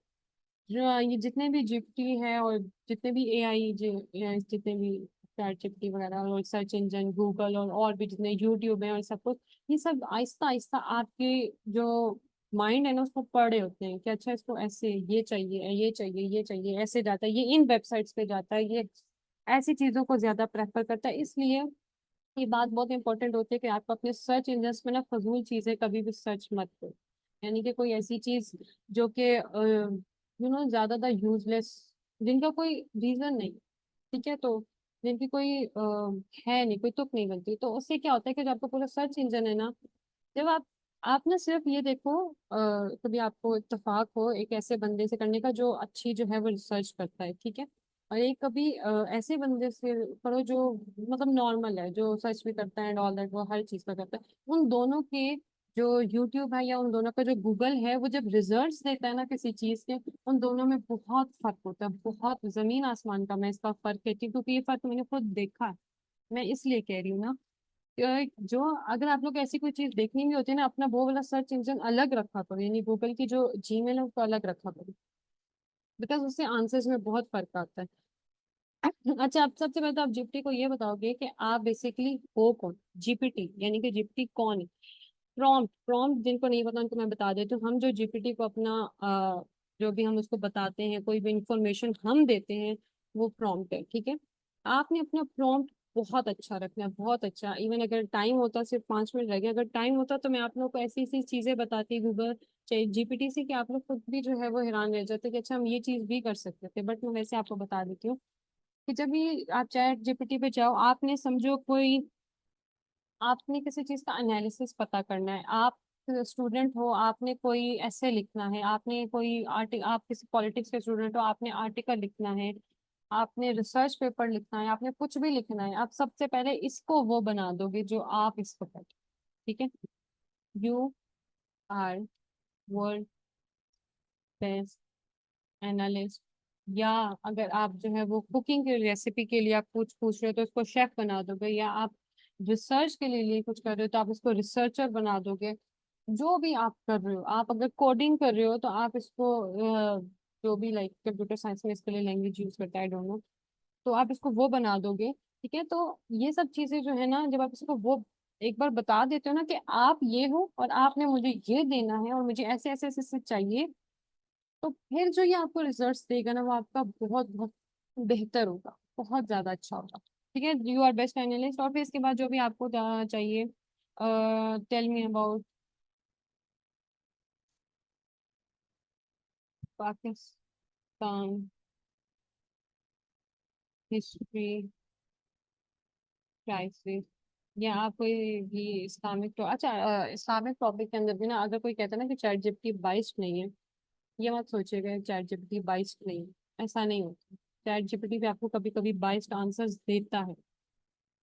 जो ये जितने भी जीपीटी है और जितने भी एआई जितने भी चैट जीपीटी वगैरह और सर्च इंजन गूगल और भी जितने यूट्यूब है और सब कुछ, ये सब आहिस्ता आहिस्ता आपके जो माइंड है ना उसको पढ़े होते हैं कि अच्छा इसको ऐसे ये चाहिए, ये चाहिए, ये चाहिए, ऐसे जाता है, ये इन वेबसाइट्स पे जाता है, ये ऐसी चीजों को ज्यादा प्रेफर करता है। इसलिए ये बात बहुत इंपॉर्टेंट होती है कि आप अपने सर्च इंजन में ना फजूल चीजें कभी भी सर्च मत करो। यानी कि कोई ऐसी चीज जो कि ज्यादातर यूजलेस, जिनका कोई रीजन नहीं। ठीक है, तो जिनकी कोई है नहीं, कोई तुक नहीं बनती, तो उससे क्या होता है कि जो आपका पूरा सर्च इंजन है ना, जब आप ना सिर्फ ये देखो, कभी आपको इत्तेफाक हो एक ऐसे बंदे से करने का जो अच्छी जो है वो रिसर्च करता है। ठीक है, और एक कभी ऐसे बंदे से करो जो मतलब नॉर्मल है, जो सर्च भी करता है एंड ऑल दैट, वो हर चीज का करता है। उन दोनों के जो यूट्यूब है या उन दोनों का जो गूगल है, वो जब रिजल्ट्स देता है ना किसी चीज के, उन दोनों में बहुत फर्क होता है, बहुत जमीन आसमान का मैं इसका फर्क कहती हूँ, क्योंकि ये फर्क मैंने खुद देखा है। मैं इसलिए कह रही हूँ ना जो अगर आप लोग को ऐसी कोई चीज देखनी भी होती है ना, अपना वो वाला सर्च इंजन अलग रखा करो, यानी गूगल की जो जीमेल है उसको अलग रखा करो, बिकॉज उससे आंसर्स में बहुत फर्क आता है। अच्छा, आप सबसे पहले तो आप जीपीटी को ये बताओगे कि आप बेसिकली हो कौन। जीपीटी यानी कि जीपीटी कौन है। प्रॉम्प्ट, प्रॉम्प्ट जिनको नहीं पता उनको मैं बता देती हूँ। हम जो जीपीटी को अपना जो भी हम उसको बताते हैं, कोई भी इंफॉर्मेशन हम देते हैं, वो प्रॉम्प्ट है, ठीक है। आपने अपना प्रॉम्प्ट बहुत अच्छा रखना है, बहुत अच्छा। इवन अगर टाइम होता, सिर्फ 5 मिनट रह गए, अगर टाइम होता तो मैं आप लोग को ऐसी ऐसी चीजें बताती गूगल चाहे जीपीटी से कि आप लोग खुद भी जो है वो हैरान रह जाते कि अच्छा हम ये चीज भी कर सकते थे। बट मैं वैसे आपको बता देती हूँ कि जब भी आप चैट जीपीटी पे जाओ, आपने समझो कोई, आपने किसी चीज का एनालिसिस पता करना है, आप स्टूडेंट हो, आपने कोई ऐसे लिखना है, आपने कोई आर्टिक, आप किसी पॉलिटिक्स के स्टूडेंट हो, आपने आर्टिकल लिखना है, आपने रिसर्च पेपर लिखना है, आपने कुछ भी लिखना है, आप सबसे पहले इसको वो बना दोगे जो आप इसको करते, ठीक है। You are world best analyst. या अगर आप जो है वो कुकिंग की रेसिपी के लिए आप कुछ पूछ रहे हो तो उसको शेफ बना दोगे, या आप रिसर्च के लिए कुछ कर रहे हो तो आप इसको रिसर्चर बना दोगे। जो भी आप कर रहे हो, आप अगर कोडिंग कर रहे हो तो आप इसको जो भी लाइक कंप्यूटर साइंस में इसके लिए लैंग्वेज यूज करता है, डोंट नो, तो आप इसको वो बना दोगे, ठीक है। तो ये सब चीजें जो है ना, जब आप इसको वो एक बार बता देते हो ना कि आप ये हो और आपने मुझे ये देना है और मुझे ऐसे ऐसे ऐसे ऐसे चाहिए, तो फिर जो ये आपको रिजल्ट्स देगा ना, वो आपका बहुत बहुत बेहतर होगा, बहुत ज्यादा अच्छा होगा, ठीक है। You are best analyst. और फिर इसके बाद जो भी आपको चाहिए, tell me about Pakistan history crisis, या आप कोई भी इस्लामिक तो अच्छा, इस्लामिक टॉपिक के अंदर भी ना, अगर कोई कहता है ना कि चैट जीपीटी बाइस्ड नहीं है, ये मत सोचिएगा चैट जीपीटी बाइस्ड नहीं है, ऐसा नहीं होता। चैट जीपीटी भी आपको कभी कभी बाइस्ड आंसर्स देता है,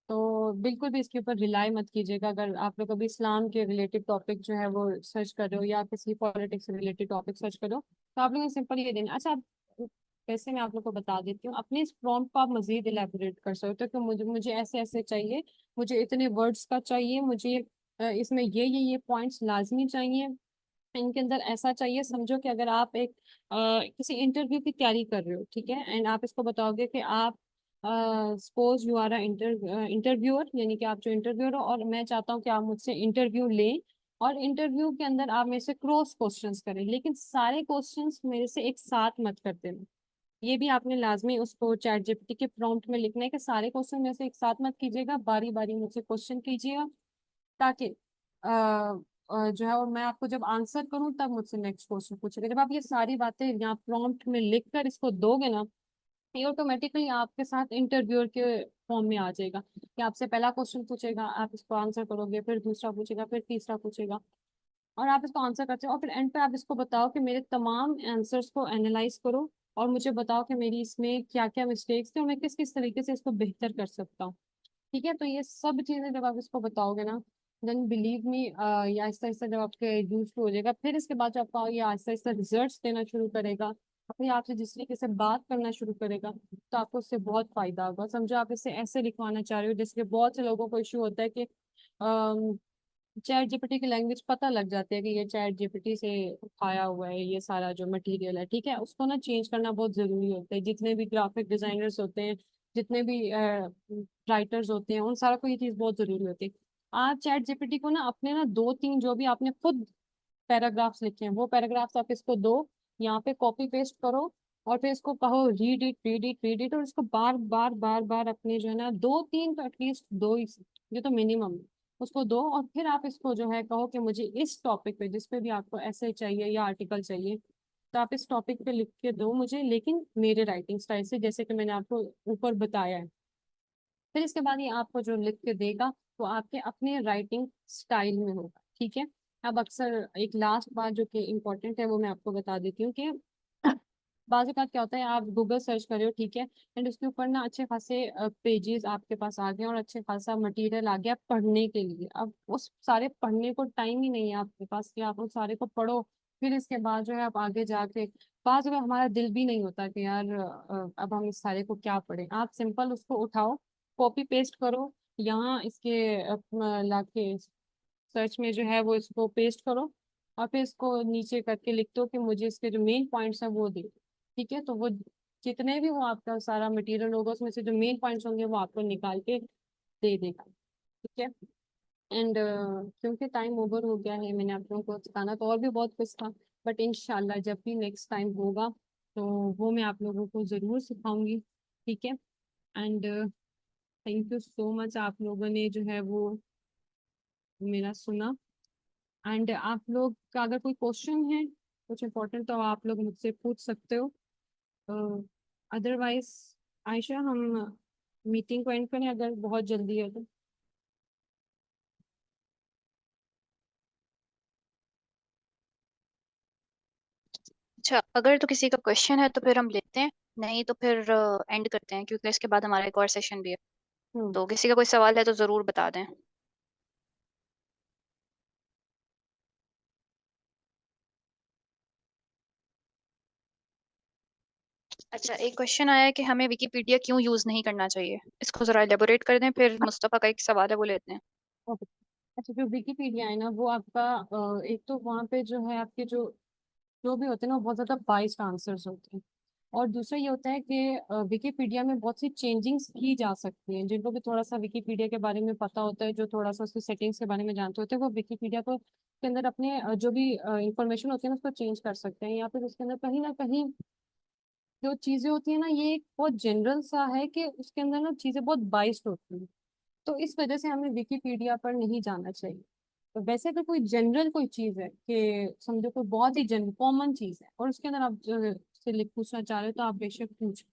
तो बिल्कुल भी इसके ऊपर रिलाई मत कीजिएगा। अगर आप लोग अभी इस्लाम के रिलेटेड टॉपिक जो है वो सर्च कर रहे हो, या किसी पॉलिटिक्स से रिलेटेड टॉपिक सर्च करो, तो आप लोग सिंपल ये देना। अच्छा, वैसे मैं आप लोग को बता देती हूँ, अपने इस प्रॉम्प्ट को आप मजीद इलेबोरेट कर सकते हो कि मुझे मुझे ऐसे ऐसे चाहिए, मुझे इतने वर्ड्स का चाहिए, मुझे इसमें ये पॉइंट्स लाजमी चाहिए, इनके अंदर ऐसा चाहिए। समझो कि अगर आप एक किसी इंटरव्यू की तैयारी कर रहे हो, ठीक है, एंड आप इसको बताओगे कि आप suppose you are a interviewer, यानी कि आप जो इंटरव्यूअर हो और मैं चाहता हूँ कि आप मुझसे इंटरव्यू लें, और इंटरव्यू के अंदर आप मेरे से क्रॉस क्वेश्चंस करें, लेकिन सारे क्वेश्चंस मेरे से एक साथ मत कर देना। ये भी आपने लाजमी उसको चैट जीपीटी के प्रॉम्प्ट में लिखना है कि सारे क्वेश्चन मेरे से एक साथ मत कीजिएगा, बारी बारी मुझसे क्वेश्चन कीजिएगा, ताकि जो है, और मैं आपको जब आंसर करूं तब मुझसे नेक्स्ट क्वेश्चन पूछेगा। जब आप ये सारी बातें यहाँ प्रॉम्प्ट में लिख कर इसको दोगे ना, ये ऑटोमेटिकली आपके साथ इंटरव्यूअर के फॉर्म में आ जाएगा कि आपसे पहला क्वेश्चन पूछेगा, आप इसको आंसर करोगे, फिर दूसरा पूछेगा, फिर तीसरा पूछेगा, और आप इसको आंसर करते हो, और फिर एंड पे आप इसको बताओ कि मेरे तमाम आंसर्स को एनालाइज करो और मुझे बताओ कि मेरी इसमें क्या क्या मिस्टेक्स थे और मैं किस किस तरीके से इसको बेहतर कर सकता हूँ, ठीक है। तो ये सब चीजें जब आप इसको बताओगे ना, देन बिलीव मी, ये आहिस्ता आहिस्ता जब आपके यूज हो जाएगा, फिर इसके बाद जब आपका ये आहिस्ता आहिस्ता रिजल्ट्स देना शुरू करेगा, अपने आपसे जिस तरीके से बात करना शुरू करेगा, तो आपको उससे बहुत फायदा होगा। समझो आप इसे ऐसे लिखवाना चाह रहे हो, जैसे कि बहुत से लोगों को इशू होता है कि चैट जीपीटी की लैंग्वेज पता लग जाती है कि ये चैट जीपीटी से उठाया हुआ है, ये सारा जो मटेरियल है, ठीक है, उसको ना चेंज करना बहुत जरूरी होता है। जितने भी ग्राफिक डिजाइनर्स होते हैं, जितने भी राइटर्स होते हैं, उन सारा को ये चीज बहुत जरूरी होती है। आप चैट जीपीटी को ना अपने ना दो तीन जो भी आपने खुद पैराग्राफ्स लिखे हैं, वो पैराग्राफ्स आप इसको दो, यहाँ पे कॉपी पेस्ट करो, और फिर इसको कहो read it read it read it, और इसको बार बार बार बार अपने जो है ना दो तीन तो एटलीस्ट दो ही, ये तो मिनिमम है, उसको दो। और फिर आप इसको जो है कहो कि मुझे इस टॉपिक पे, जिस पे भी आपको ऐसे चाहिए या आर्टिकल चाहिए, तो आप इस टॉपिक पे लिख के दो मुझे, लेकिन मेरे राइटिंग स्टाइल से, जैसे कि मैंने आपको ऊपर बताया है। फिर इसके बाद ये आपको जो लिख के देगा, वो आपके अपने राइटिंग स्टाइल में होगा, ठीक है। अब अक्सर एक लास्ट बात जो कि इम्पोर्टेंट है वो मैं आपको बता देती हूँ कि बाज़ औक़ात क्या होता है, आप गूगल सर्च कर रहे हो, ठीक है, एंड उसके ऊपर ना अच्छे खासे पेजेस आपके पास आ गए और अच्छे खासा मटेरियल आ गया पढ़ने के लिए। अब उस सारे पढ़ने को टाइम ही नहीं है आपके पास कि आप उस सारे को पढ़ो, फिर इसके बाद जो है आप आगे जाके, बाज़ अगर हमारा दिल भी नहीं होता कि यार अब हम इस सारे को क्या पढ़ें। आप सिंपल उसको उठाओ, कॉपी पेस्ट करो, यहाँ इसके अपना लाके सर्च में जो है वो इसको पेस्ट करो, और फिर इसको नीचे करके लिख दो कि मुझे इसके जो मेन पॉइंट्स हैं वो दे। ठीक है, तो वो जितने भी वो आपका सारा मटेरियल होगा उसमें से जो मेन पॉइंट्स होंगे वो आपको निकाल के दे देगा। ठीक है, एंड क्योंकि टाइम ओवर हो गया है, मैंने आप लोगों को सिखाना तो और भी बहुत कुछ था, बट इंशाल्लाह जब भी नेक्स्ट टाइम होगा तो वो मैं आप लोगों को ज़रूर सिखाऊंगी। ठीक है, and thank you so much, आप लोगों ने जो है वो मेरा सुना। एंड आप लोग का अगर कोई क्वेश्चन है कुछ इम्पोर्टेंट तो आप लोग मुझसे पूछ सकते हो। अदरवाइज आयशा, हम मीटिंग को एंड करें अगर बहुत जल्दी है तो। अच्छा, अगर तो किसी का क्वेश्चन है तो फिर हम लेते हैं, नहीं तो फिर एंड करते हैं, क्योंकि इसके बाद हमारा एक और सेशन भी है। हम्म। तो किसी का कोई सवाल है तो ज़रूर बता दें। अच्छा, एक क्वेश्चन आया है कि हमें विकिपीडिया क्यों यूज़ नहीं करना चाहिए, इसको ज़रा एलेबोरेट कर दें, फिर मुस्तफ़ा का एक सवाल है वो लेते हैं। ओके। अच्छा, जो विकिपीडिया है ना वो आपका एक तो वहाँ पे जो है आपके जो जो भी होते हैं ना वो बहुत ज़्यादा बाइस्ड आंसर्स होते हैं, और दूसरा ये होता है कि विकिपीडिया में बहुत सी चेंजिंग्स की जा सकती हैं। जिनको भी थोड़ा सा विकिपीडिया के बारे में पता होता है, जो थोड़ा सा उसकी सेटिंग्स के बारे में जानते होते हैं, वो विकिपीडिया को के अंदर अपने जो भी इंफॉर्मेशन होती है ना उसको चेंज कर सकते हैं, या फिर उसके अंदर कहीं ना कहीं जो चीज़ें होती है ना ये एक बहुत जनरल सा है कि उसके अंदर ना चीज़ें बहुत बाइस्ड होती हैं। तो इस वजह से हमें विकिपीडिया पर नहीं जाना चाहिए। तो वैसे अगर कोई जनरल कोई चीज़ है कि समझो कोई बहुत ही जनरल कॉमन चीज़ है और उसके अंदर आप जो से लिख पूछना चाह रहे हो तो आप बेशक पूछ।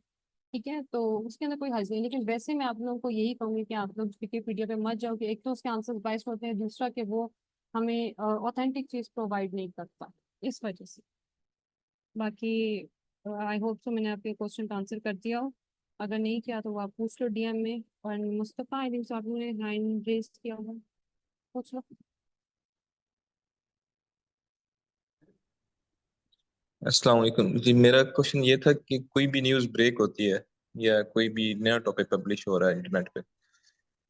ठीक है, तो उसके अंदर कोई हर्ज नहीं, लेकिन वैसे मैं आप लोगों को यही कहूंगी कि आप लोग विकिपीडिया पे मत जाओ, कि एक तो उसके आंसर बाइस्ड होते हैं, दूसरा कि वो हमें ऑथेंटिक चीज़ प्रोवाइड नहीं करता, इस वजह से। बाकी आई होप सो मैंने आपके क्वेश्चन का आंसर कर दिया हो। अगर नहीं किया तो वो आप पूछ लो डीएम में, और मुस्तफ़ा आई थिंक सो आपने हैंड रेज किया होगा, पूछ लो। अस्सलाम वालेकुम जी। मेरा क्वेश्चन ये था कि कोई भी न्यूज़ ब्रेक होती है या कोई भी नया टॉपिक पब्लिश हो रहा है इंटरनेट पे,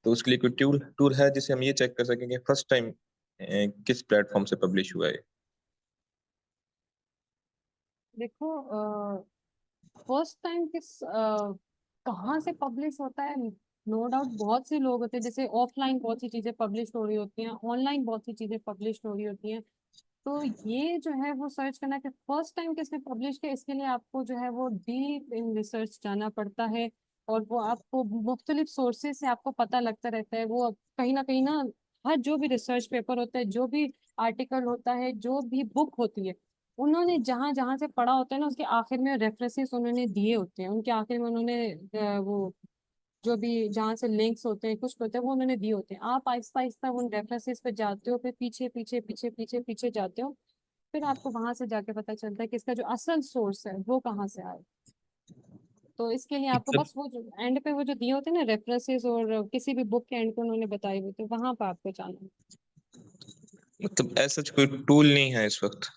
तो उसके लिए कोई टूल टूल है जिससे हम ये चेक कर सकें कि फर्स्ट टाइम किस प्लेटफॉर्म से पब्लिश हुआ है। देखो, फर्स्ट टाइम किस कहाँ से पब्लिश होता है, नो डाउट बहुत से लोग होते हैं, जैसे ऑफलाइन बहुत सी चीज़ें पब्लिश हो रही होती हैं, ऑनलाइन बहुत सी चीज़ें पब्लिश हो रही होती हैं। तो ये जो है वो सर्च करना कि फर्स्ट टाइम किसने पब्लिश किया, इसके लिए आपको जो है वो डीप इन रिसर्च जाना पड़ता है, और वो आपको मुख्तलिफ सोर्सेज से आपको पता लगता रहता है। वो कहीं ना हर जो भी रिसर्च पेपर होता है, जो भी आर्टिकल होता है, जो भी बुक होती है, उन्होंने जहाँ जहाँ से पढ़ा होता है ना उसके आखिर में रेफरेंसेस उन्होंने दिए होते हैं, उनके आखिर में उन्होंने वो जो भी जहाँ से लिंक्स होते हैं कुछ होते हैं वो उन्होंने दिए होते हैं। आप आहिस्ता आहिस्ता उन रेफरेंसेस पे जाते हो, फिर पीछे पीछे पीछे पीछे पीछे जाते हो, फिर आपको वहां से जाके पता चलता है कि इसका जो असल सोर्स है वो कहाँ से आया। तो इसके लिए आपको मतलब बस वो जो एंड पे वो जो दिए होते हैं ना रेफरेंसेस, और किसी भी बुक के एंड पे उन्होंने बताए हुए थे, वहां पर आपको जाना है। मतलब ऐसा कोई टूल नहीं है इस वक्त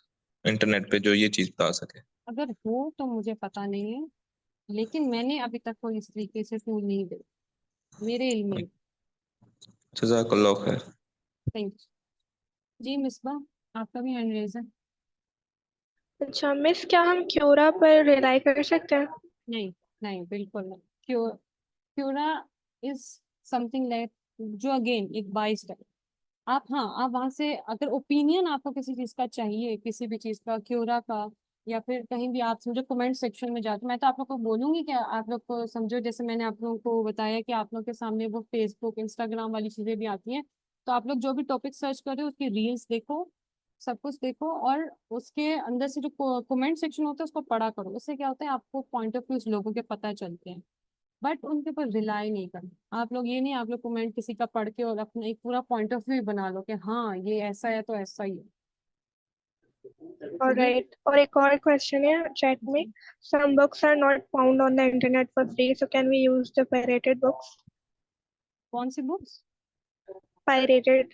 इंटरनेट पे जो ये चीज़ बता सके। अगर हो तो मुझे पता नहीं है, लेकिन मैंने अभी तक कोई इस तरीके से टूल नहीं देखा मेरे इल्म में। जज़ाकल्लाह खैर। थैंक यू जी। मिसबा, आपका भी हैंड रेज है। अच्छा मिस, क्या हम क्योरा पर रिलाई कर सकते हैं? नहीं, नहीं बिल्कुल नहीं। क्यूरा इज समथिंग लाइक, जो अगेन एक बाइस्ड है। आप, हाँ, आप वहां से अगर ओपिनियन आपको किसी चीज का चाहिए, किसी भी चीज का, क्योरा का, या फिर कहीं भी आप समझो कमेंट सेक्शन में जाते, मैं तो आप लोग को बोलूंगी कि आप लोग को समझो, जैसे मैंने आप लोगों को बताया कि आप लोग के सामने वो फेसबुक इंस्टाग्राम वाली चीजें भी आती हैं, तो आप लोग जो भी टॉपिक सर्च कर रहे हो उसकी रील्स देखो, सब कुछ देखो, और उसके अंदर से जो कमेंट सेक्शन होता है उसको पढ़ा करो। उससे क्या होता है, आपको पॉइंट ऑफ व्यू लोगों के पता चलते हैं, बट उनके ऊपर रिलाई नहीं करना। आप लोग ये नहीं, आप लोग कमेंट किसी का पढ़ के और अपना एक पूरा पॉइंट ऑफ व्यू बना लो कि हाँ ये ऐसा है तो ऐसा ही है। Alright. और एक और क्वेश्चन है चैट में. Some books are not found on the internet for free, so can we use the pirated books? कौन सी बुक्स? Pirated.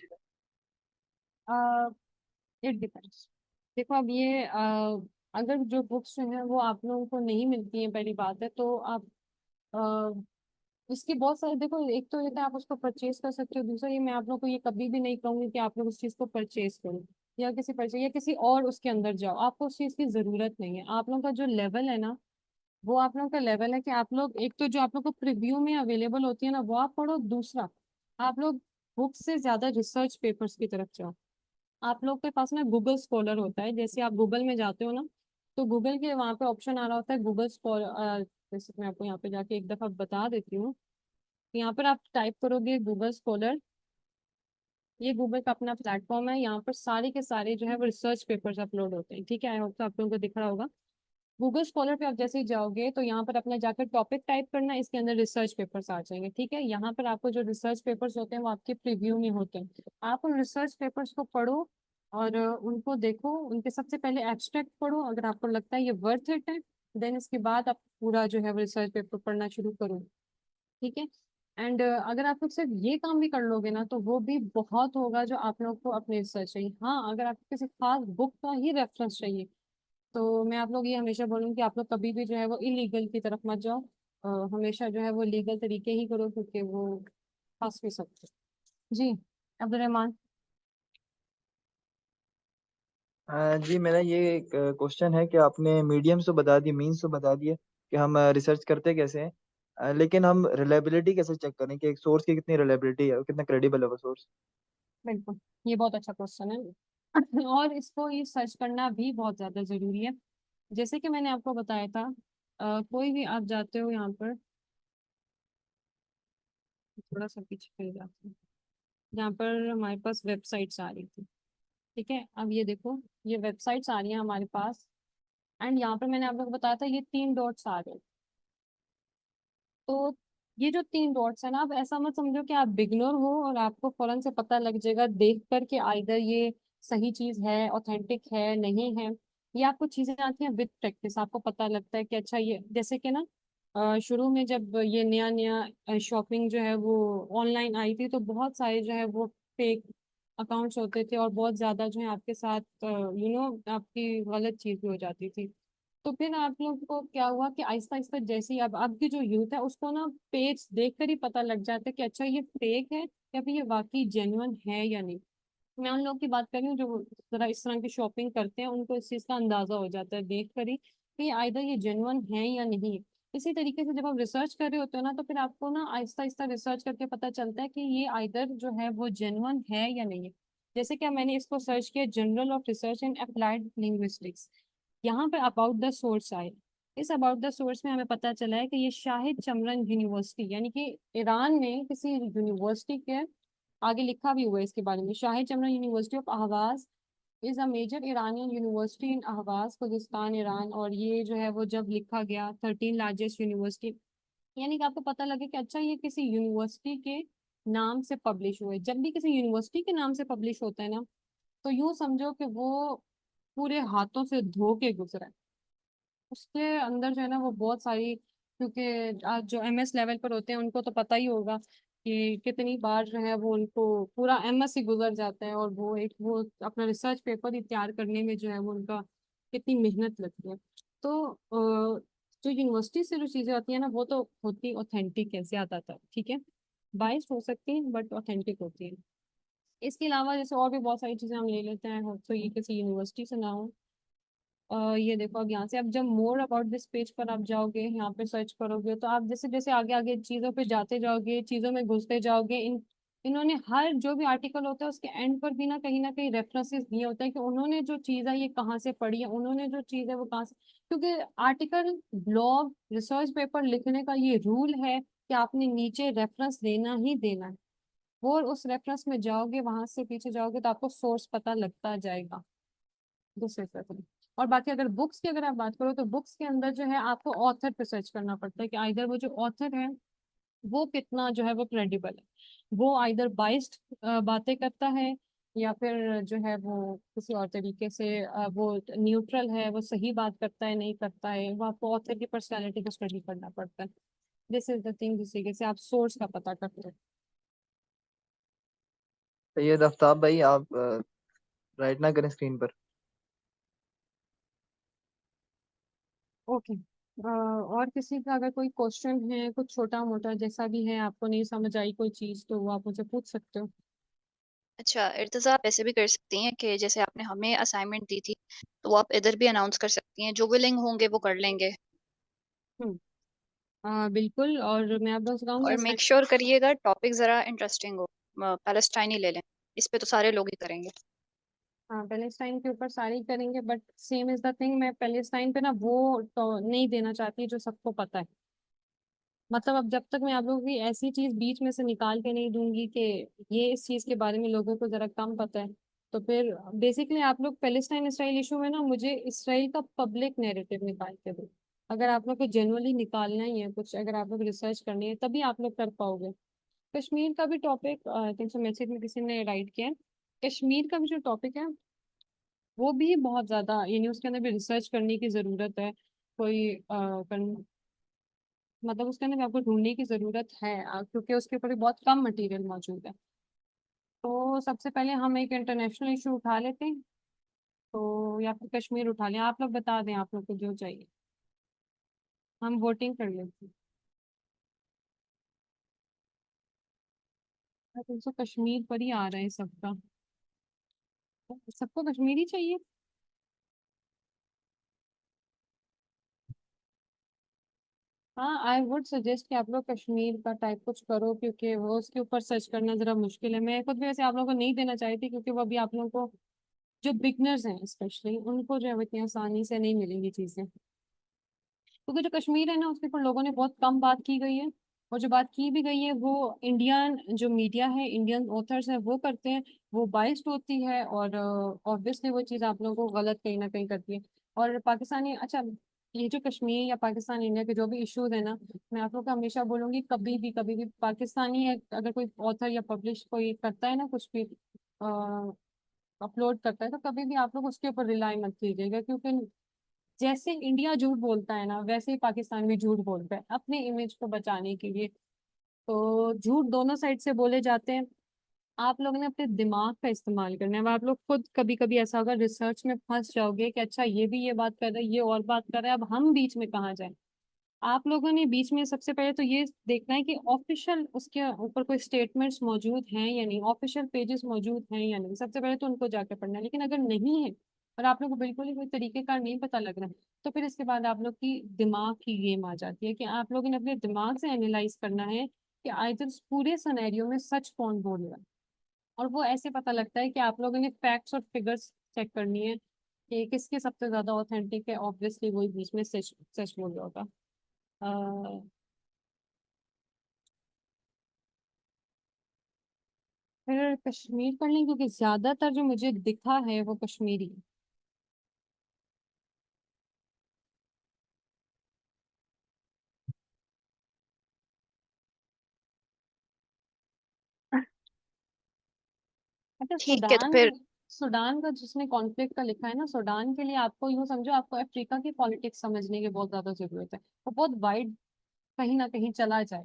It depends. देखो अब ये अगर जो बुक्स जो है वो आप लोगों को नहीं मिलती हैं, पहली बात है, तो आप इसके बहुत सारे, देखो एक तो ये था आप उसको परचेज कर सकते हो, दूसरा ये मैं आप लोग को ये कभी भी नहीं कहूंगी कि आप लोग उस चीज को परचेज करो या किसी परचेज या किसी और उसके अंदर जाओ. आपको उस चीज की जरूरत नहीं है. आप लोगों का जो लेवल है ना, वो आप लोगों का लेवल है कि आप लोग एक तो जो आप लोग को प्रीव्यू में अवेलेबल होती है ना वो आप पढ़ो. दूसरा आप लोग बुक से ज्यादा रिसर्च पेपर्स की तरफ जाओ. आप लोग के पास ना गूगल स्कॉलर होता है. जैसे आप गूगल में जाते हो ना, तो गूगल के वहाँ पे ऑप्शन आ रहा होता है गूगल स्कॉलर. जैसे मैं आपको यहाँ पे जाके एक दफा बता देती हूँ. यहाँ पर आप टाइप करोगे गूगल स्कॉलर. ये गूगल का अपना प्लेटफॉर्म है. यहाँ पर सारे के सारे जो है वो रिसर्च पेपर्स अपलोड होते हैं. ठीक है, आई होप तो आप लोगों को दिख रहा होगा. गूगल स्कॉलर पे आप जैसे ही जाओगे तो यहाँ पर अपना जाकर टॉपिक टाइप करना है, इसके अंदर रिसर्च पेपर्स आ जाएंगे. ठीक है, यहाँ पर आपको जो रिसर्च पेपर्स होते हैं वो आपके प्रीव्यू में होते हैं. आप उन रिसर्च पेपर्स को पढ़ो और उनको देखो. उनके सबसे पहले एब्स्ट्रैक्ट पढ़ो. अगर आपको लगता है ये वर्थ इट है, देन इसके बाद आप पूरा जो है वो रिसर्च पेपर पढ़ना शुरू करो. ठीक है. एंड अगर आप लोग सिर्फ ये काम भी कर लोगे ना तो वो भी बहुत होगा जो आप लोग को अपने रिसर्च चाहिए. हाँ, अगर आपको किसी खास बुक का ही रेफरेंस चाहिए तो मैं आप लोग ये हमेशा बोलूँगी कि आप लोग कभी भी जो है वो इलीगल की तरफ मत जाओ. हमेशा जो है वो लीगल तरीके ही करो, क्योंकि वो फंस भी सकते हैं. जी, अब्दुल रहमान. जी, मेरा ये क्वेश्चन है कि आपने मीडियम्स तो बता दिए, मीन्स तो बता दिए कि हम रिसर्च करते कैसे हैं, लेकिन हम रिलायबिलिटी कैसे चेक करें कि एक सोर्स की कितनी रिलायबिलिटी है, कितना क्रेडिबल है वो सोर्स. बिल्कुल, ये बहुत अच्छा क्वेश्चन है और इसको ये सर्च करना भी बहुत ज़्यादा ज़रूरी है. जैसे कि मैंने आपको बताया था, कोई भी आप जाते हो यहाँ पर, थोड़ा सा पीछे चले जाते हैं, जहाँ पर हमारे पास वेबसाइट्स आ रही थी. ठीक है, अब ये देखो, ये वेबसाइट्स आ रही हैं हमारे पास. एंड यहाँ पर मैंने आप लोग को बताया था ये 3 डॉट्स आ रहे हैं. तो ये जो 3 डॉट्स है ना, आप ऐसा मत समझो कि आप बिगनर हो और आपको फौरन से पता लग जाएगा देख कर के आइदर ये सही चीज है, ऑथेंटिक है, नहीं है. ये आपको चीजें आती हैं विद प्रैक्टिस. आपको पता लगता है कि अच्छा ये जैसे कि ना, शुरू में जब ये नया नया शॉपिंग जो है वो ऑनलाइन आई थी, तो बहुत सारे जो है वो फेक अकाउंट्स होते थे और बहुत ज्यादा जो है आपके साथ आपकी गलत चीज भी हो जाती थी. तो फिर आप लोग को क्या हुआ कि आहिस्ता आहिस्ता जैसे ही अब की जो यूथ है उसको ना पेज देख कर ही पता लग जाता है कि अच्छा ये फेक है या फिर ये वाकई जेन्युइन है या नहीं. मैं उन लोगों की बात कर रही हूँ जो जरा इस तरह की शॉपिंग करते हैं. उनको इस चीज़ का अंदाजा हो जाता है देख कर ही कि ये आइदर ये जेन्युइन है या नहीं है. इसी तरीके से जब आप रिसर्च कर रहे होते हो ना, तो फिर आपको ना आहिस्ता आहिस्ता रिसर्च करके पता चलता है कि ये आइदर जो है वो जेन्युइन है या नहीं है. जैसे कि मैंने इसको सर्च किया, journal of research in applied linguistics. यहाँ पे अबाउट द सोर्स आए. इस अबाउट द सोर्स में हमें पता चला है कि ये शाहिद चमरन यूनिवर्सिटी, यानी कि ईरान में किसी यूनिवर्सिटी के आगे लिखा भी हुआ है इसके बारे में. Shahid Chamran University of Ahvaz is a major Iranian university in Ahvaz, Khuzistan, Iran. और ये जो है वो जब लिखा गया 13 लार्जेस्ट यूनिवर्सिटी, यानी कि आपको पता लगे कि अच्छा ये किसी यूनिवर्सिटी के नाम से पब्लिश हुए. जब भी किसी यूनिवर्सिटी के नाम से पब्लिश होता है ना, तो यूँ समझो कि वो पूरे हाथों से धो के गुजरा है. उसके अंदर जो है ना वो बहुत सारी, क्योंकि आज जो एमएस लेवल पर होते हैं उनको तो पता ही होगा कि कितनी बार जो है वो उनको पूरा एमएस ही गुजर जाता है, और वो अपना रिसर्च पेपर ही तैयार करने में जो है वो उनका कितनी मेहनत लगती है. तो जो यूनिवर्सिटी से जो चीज़ें आती है ना वो तो होती ऑथेंटिक है ज़्यादातर. ठीक है, बाइस्ड हो सकती है बट ऑथेंटिक होती है. इसके अलावा जैसे और भी बहुत सारी चीज़ें हम ले लेते हैं, हो तो ये किसी यूनिवर्सिटी से ना हो. ये देखो, अब यहाँ से अब जब मोर अबाउट दिस पेज पर आप जाओगे, यहाँ पे सर्च करोगे, तो आप जैसे जैसे आगे आगे चीज़ों पे जाते जाओगे, चीज़ों में घुसते जाओगे, इन्होंने हर जो भी आर्टिकल होता है उसके एंड पर भी ना कहीं रेफरेंसेस दिए होते हैं कि उन्होंने जो चीज़ है ये कहाँ से पढ़ी है, उन्होंने जो चीज़ है वो कहाँ से. क्योंकि आर्टिकल, ब्लॉग, रिसर्च पेपर लिखने का ये रूल है कि आपने नीचे रेफरेंस देना ही देना है. वो उस रेफरेंस में जाओगे, वहां से पीछे जाओगे तो आपको सोर्स पता लगता जाएगा दूसरे पेपर. और बाकी अगर बुक्स की अगर आप बात करो तो बुक्स के अंदर जो है आपको ऑथर पे सर्च करना पड़ता है कि आइदर वो जो ऑथर है वो कितना जो है वो क्रेडिबल है. वो आइदर बाइस्ड बातें करता है या फिर जो है वो किसी और तरीके से वो न्यूट्रल है, वो सही बात करता है नहीं करता है, वो आपको ऑथर की पर्सनैलिटी को स्टडी करना पड़ता है। दिस इज द थिंग, जिस तरीके से आप सोर्स का पता करते हो। सैयद आफ्ताब भाई, आप राइट ना करें स्क्रीन पर। ओके। और किसी का अगर कोई क्वेश्चन है, कुछ छोटा मोटा जैसा भी है, आपको नहीं समझ आई कोई चीज़, तो वो आप मुझे पूछ सकते हो। अच्छा इर्तिज़ा, आप ऐसे भी कर सकती हैं कि जैसे आपने हमें असाइनमेंट दी थी तो वो आप इधर भी अनाउंस कर सकती हैं, जो विलिंग होंगे वो कर लेंगे। हम्म। बिल्कुल, और मैं आपको सिखाऊंगी और मेक श्योर करिएगा टॉपिक ज़रा इंटरेस्टिंग हो, पैलेस्टाइन ही ले लें, इस पे तो सारे लोग ही करेंगे। हाँ, पैलेस्टाइन के ऊपर सारे ही करेंगे, but same is the thing, मैं पैलेस्टाइन पे ना वो तो नहीं देना चाहती जो सबको पता है। मतलब अब जब तक मैं आप लोगों की ऐसी चीज बीच में से निकाल के नहीं दूंगी कि ये इस चीज के बारे में लोगों को जरा कम पता है, तो फिर बेसिकली आप लोग पैलेस्टाइन इसराइल इशू में ना मुझे इसराइल का पब्लिक नैरेटिव निकाल के दो। अगर आप लोग को जेनुअली निकालना ही है कुछ, अगर आप लोग रिसर्च करनी है, तभी आप लोग कर पाओगे। कश्मीर का भी topic, I think so message में किसी ने राइट किया है। कश्मीर का भी जो टॉपिक है वो भी बहुत ज्यादा, यानी उसके अंदर भी रिसर्च करने की जरूरत है। कोई मतलब उसके अंदर भी आपको ढूंढने की जरूरत है, क्योंकि उसके ऊपर भी बहुत कम मटेरियल मौजूद है। तो सबसे पहले हम एक इंटरनेशनल इशू उठा लेते हैं, तो या फिर कश्मीर उठा लें, आप लोग बता दें आप लोग को जो चाहिए, हम वोटिंग कर लेते हैं। तो कश्मीर पर ही आ रहा है सबका, सबको कश्मीर ही चाहिए। हाँ, आई वुड सजेस्ट कि आप लोग कश्मीर का टाइप कुछ करो, क्योंकि वो उसके ऊपर सर्च करना जरा मुश्किल है। मैं खुद भी वैसे आप लोगों को नहीं देना चाहती, क्योंकि वो अभी आप लोगों को जो बिगनर्स हैं स्पेशली उनको जो है वो इतनी आसानी से नहीं मिलेंगी चीजें, क्योंकि जो कश्मीर है ना उसके ऊपर लोगों ने बहुत कम बात की गई है। और जो बात की भी गई है वो इंडियन जो मीडिया है, इंडियन ऑथर्स हैं वो करते हैं, वो बाइस्ड होती है, और ऑब्वियसली वो चीज़ आप लोगों को गलत कहीं ना कहीं करती है। और पाकिस्तानी, अच्छा, ये जो कश्मीर या पाकिस्तान इंडिया के जो भी इश्यूज है ना, मैं आप लोग को हमेशा बोलूंगी, कभी भी पाकिस्तानी अगर कोई ऑथर या पब्लिश कोई करता है ना कुछ भी अपलोड करता है, तो कभी भी आप लोग उसके ऊपर रिलाई मत कीजिएगा, क्योंकि जैसे इंडिया झूठ बोलता है ना, वैसे ही पाकिस्तान भी झूठ बोलता है अपने इमेज को बचाने के लिए। तो झूठ दोनों साइड से बोले जाते हैं। आप लोगों ने अपने दिमाग का इस्तेमाल करना है। अब आप लोग खुद कभी कभी ऐसा होगा, रिसर्च में फंस जाओगे कि अच्छा ये भी ये बात कर रहा है, ये और बात कर रहा है, अब हम बीच में कहाँ जाए। आप लोगों ने बीच में सबसे पहले तो ये देखना है कि ऑफिशियल उसके ऊपर कोई स्टेटमेंट्स मौजूद हैं या नहीं, ऑफिशियल पेजेस मौजूद हैं या नहीं, सबसे पहले तो उनको जाकर पढ़ना है। लेकिन अगर नहीं है और आप लोग को बिल्कुल ही कोई तरीके का नहीं पता लग रहा है, तो फिर इसके बाद आप लोग की दिमाग की गेम आ जाती है कि आप लोगों ने अपने दिमाग से एनालाइज करना है कि आइदर पूरे सिनेरियो में सच कौन बोल रहा है। और वो ऐसे पता लगता है कि आप लोगों ने फैक्ट्स और फिगर्स चेक करनी है कि किसके सबसे ज्यादा ऑथेंटिक है, ऑब्वियसली वही बीच में सच सच बोल रहा होगा। अ, फिर कश्मीर पढ़ लें, क्योंकि ज्यादातर जो मुझे दिखा है वो कश्मीरी है। अच्छा, ठीक है तो सूडान, फिर सूडान का जिसने कॉन्फ्लिक्ट का लिखा है ना, सूडान के लिए आपको यूँ समझो, आपको अफ्रीका की पॉलिटिक्स समझने की बहुत ज्यादा जरूरत है, वो बहुत वाइड कहीं ना कहीं चला जाए।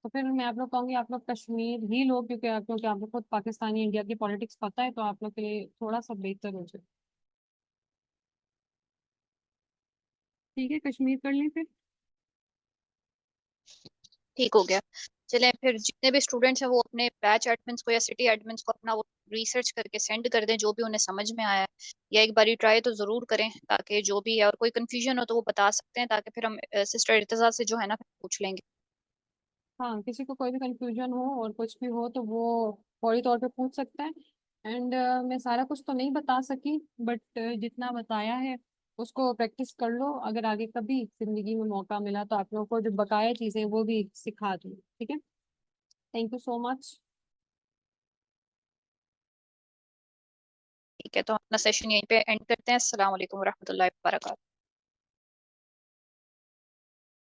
तो फिर मैं आप लोग कहूँगी आप लोग कश्मीर ही लो, क्योंकि आप लोग खुद पाकिस्तानी इंडिया की पॉलिटिक्स पता है, तो आप लोग के लिए थोड़ा सा बेहतर हो जाए। ठीक है, कश्मीर कर लें फिर। ठीक हो गया। चलें फिर, जितने भी स्टूडेंट्स हैं वो अपने बैच एडमिन्स को या सिटी एडमिन्स को अपना वो रिसर्च करके सेंड कर दें, जो भी उन्हें समझ में आया है, या एक बारी ट्राई तो ज़रूर करें, ताकि जो भी है, और कोई कंफ्यूजन हो तो वो बता सकते हैं, ताकि फिर हम सिस्टर इर्तिज़ा से जो है ना फिर पूछ लेंगे। हाँ, किसी को कोई भी कंफ्यूजन हो और कुछ भी हो तो वो फौरी तौर पे पूछ सकता है। एंड मैं सारा कुछ तो नहीं बता सकी, बट जितना बताया है उसको प्रैक्टिस कर लो, अगर आगे कभी जिंदगी में मौका मिला तो आप लोगों को जो बकाया चीज़ें वो भी सिखा दूँ। ठीक है, थैंक यू सो मच। ठीक है, तो हम अपना सेशन यहीं पे एंड करते हैं। अस्सलाम वालेकुम रहमतुल्लाहि व बरकातहू।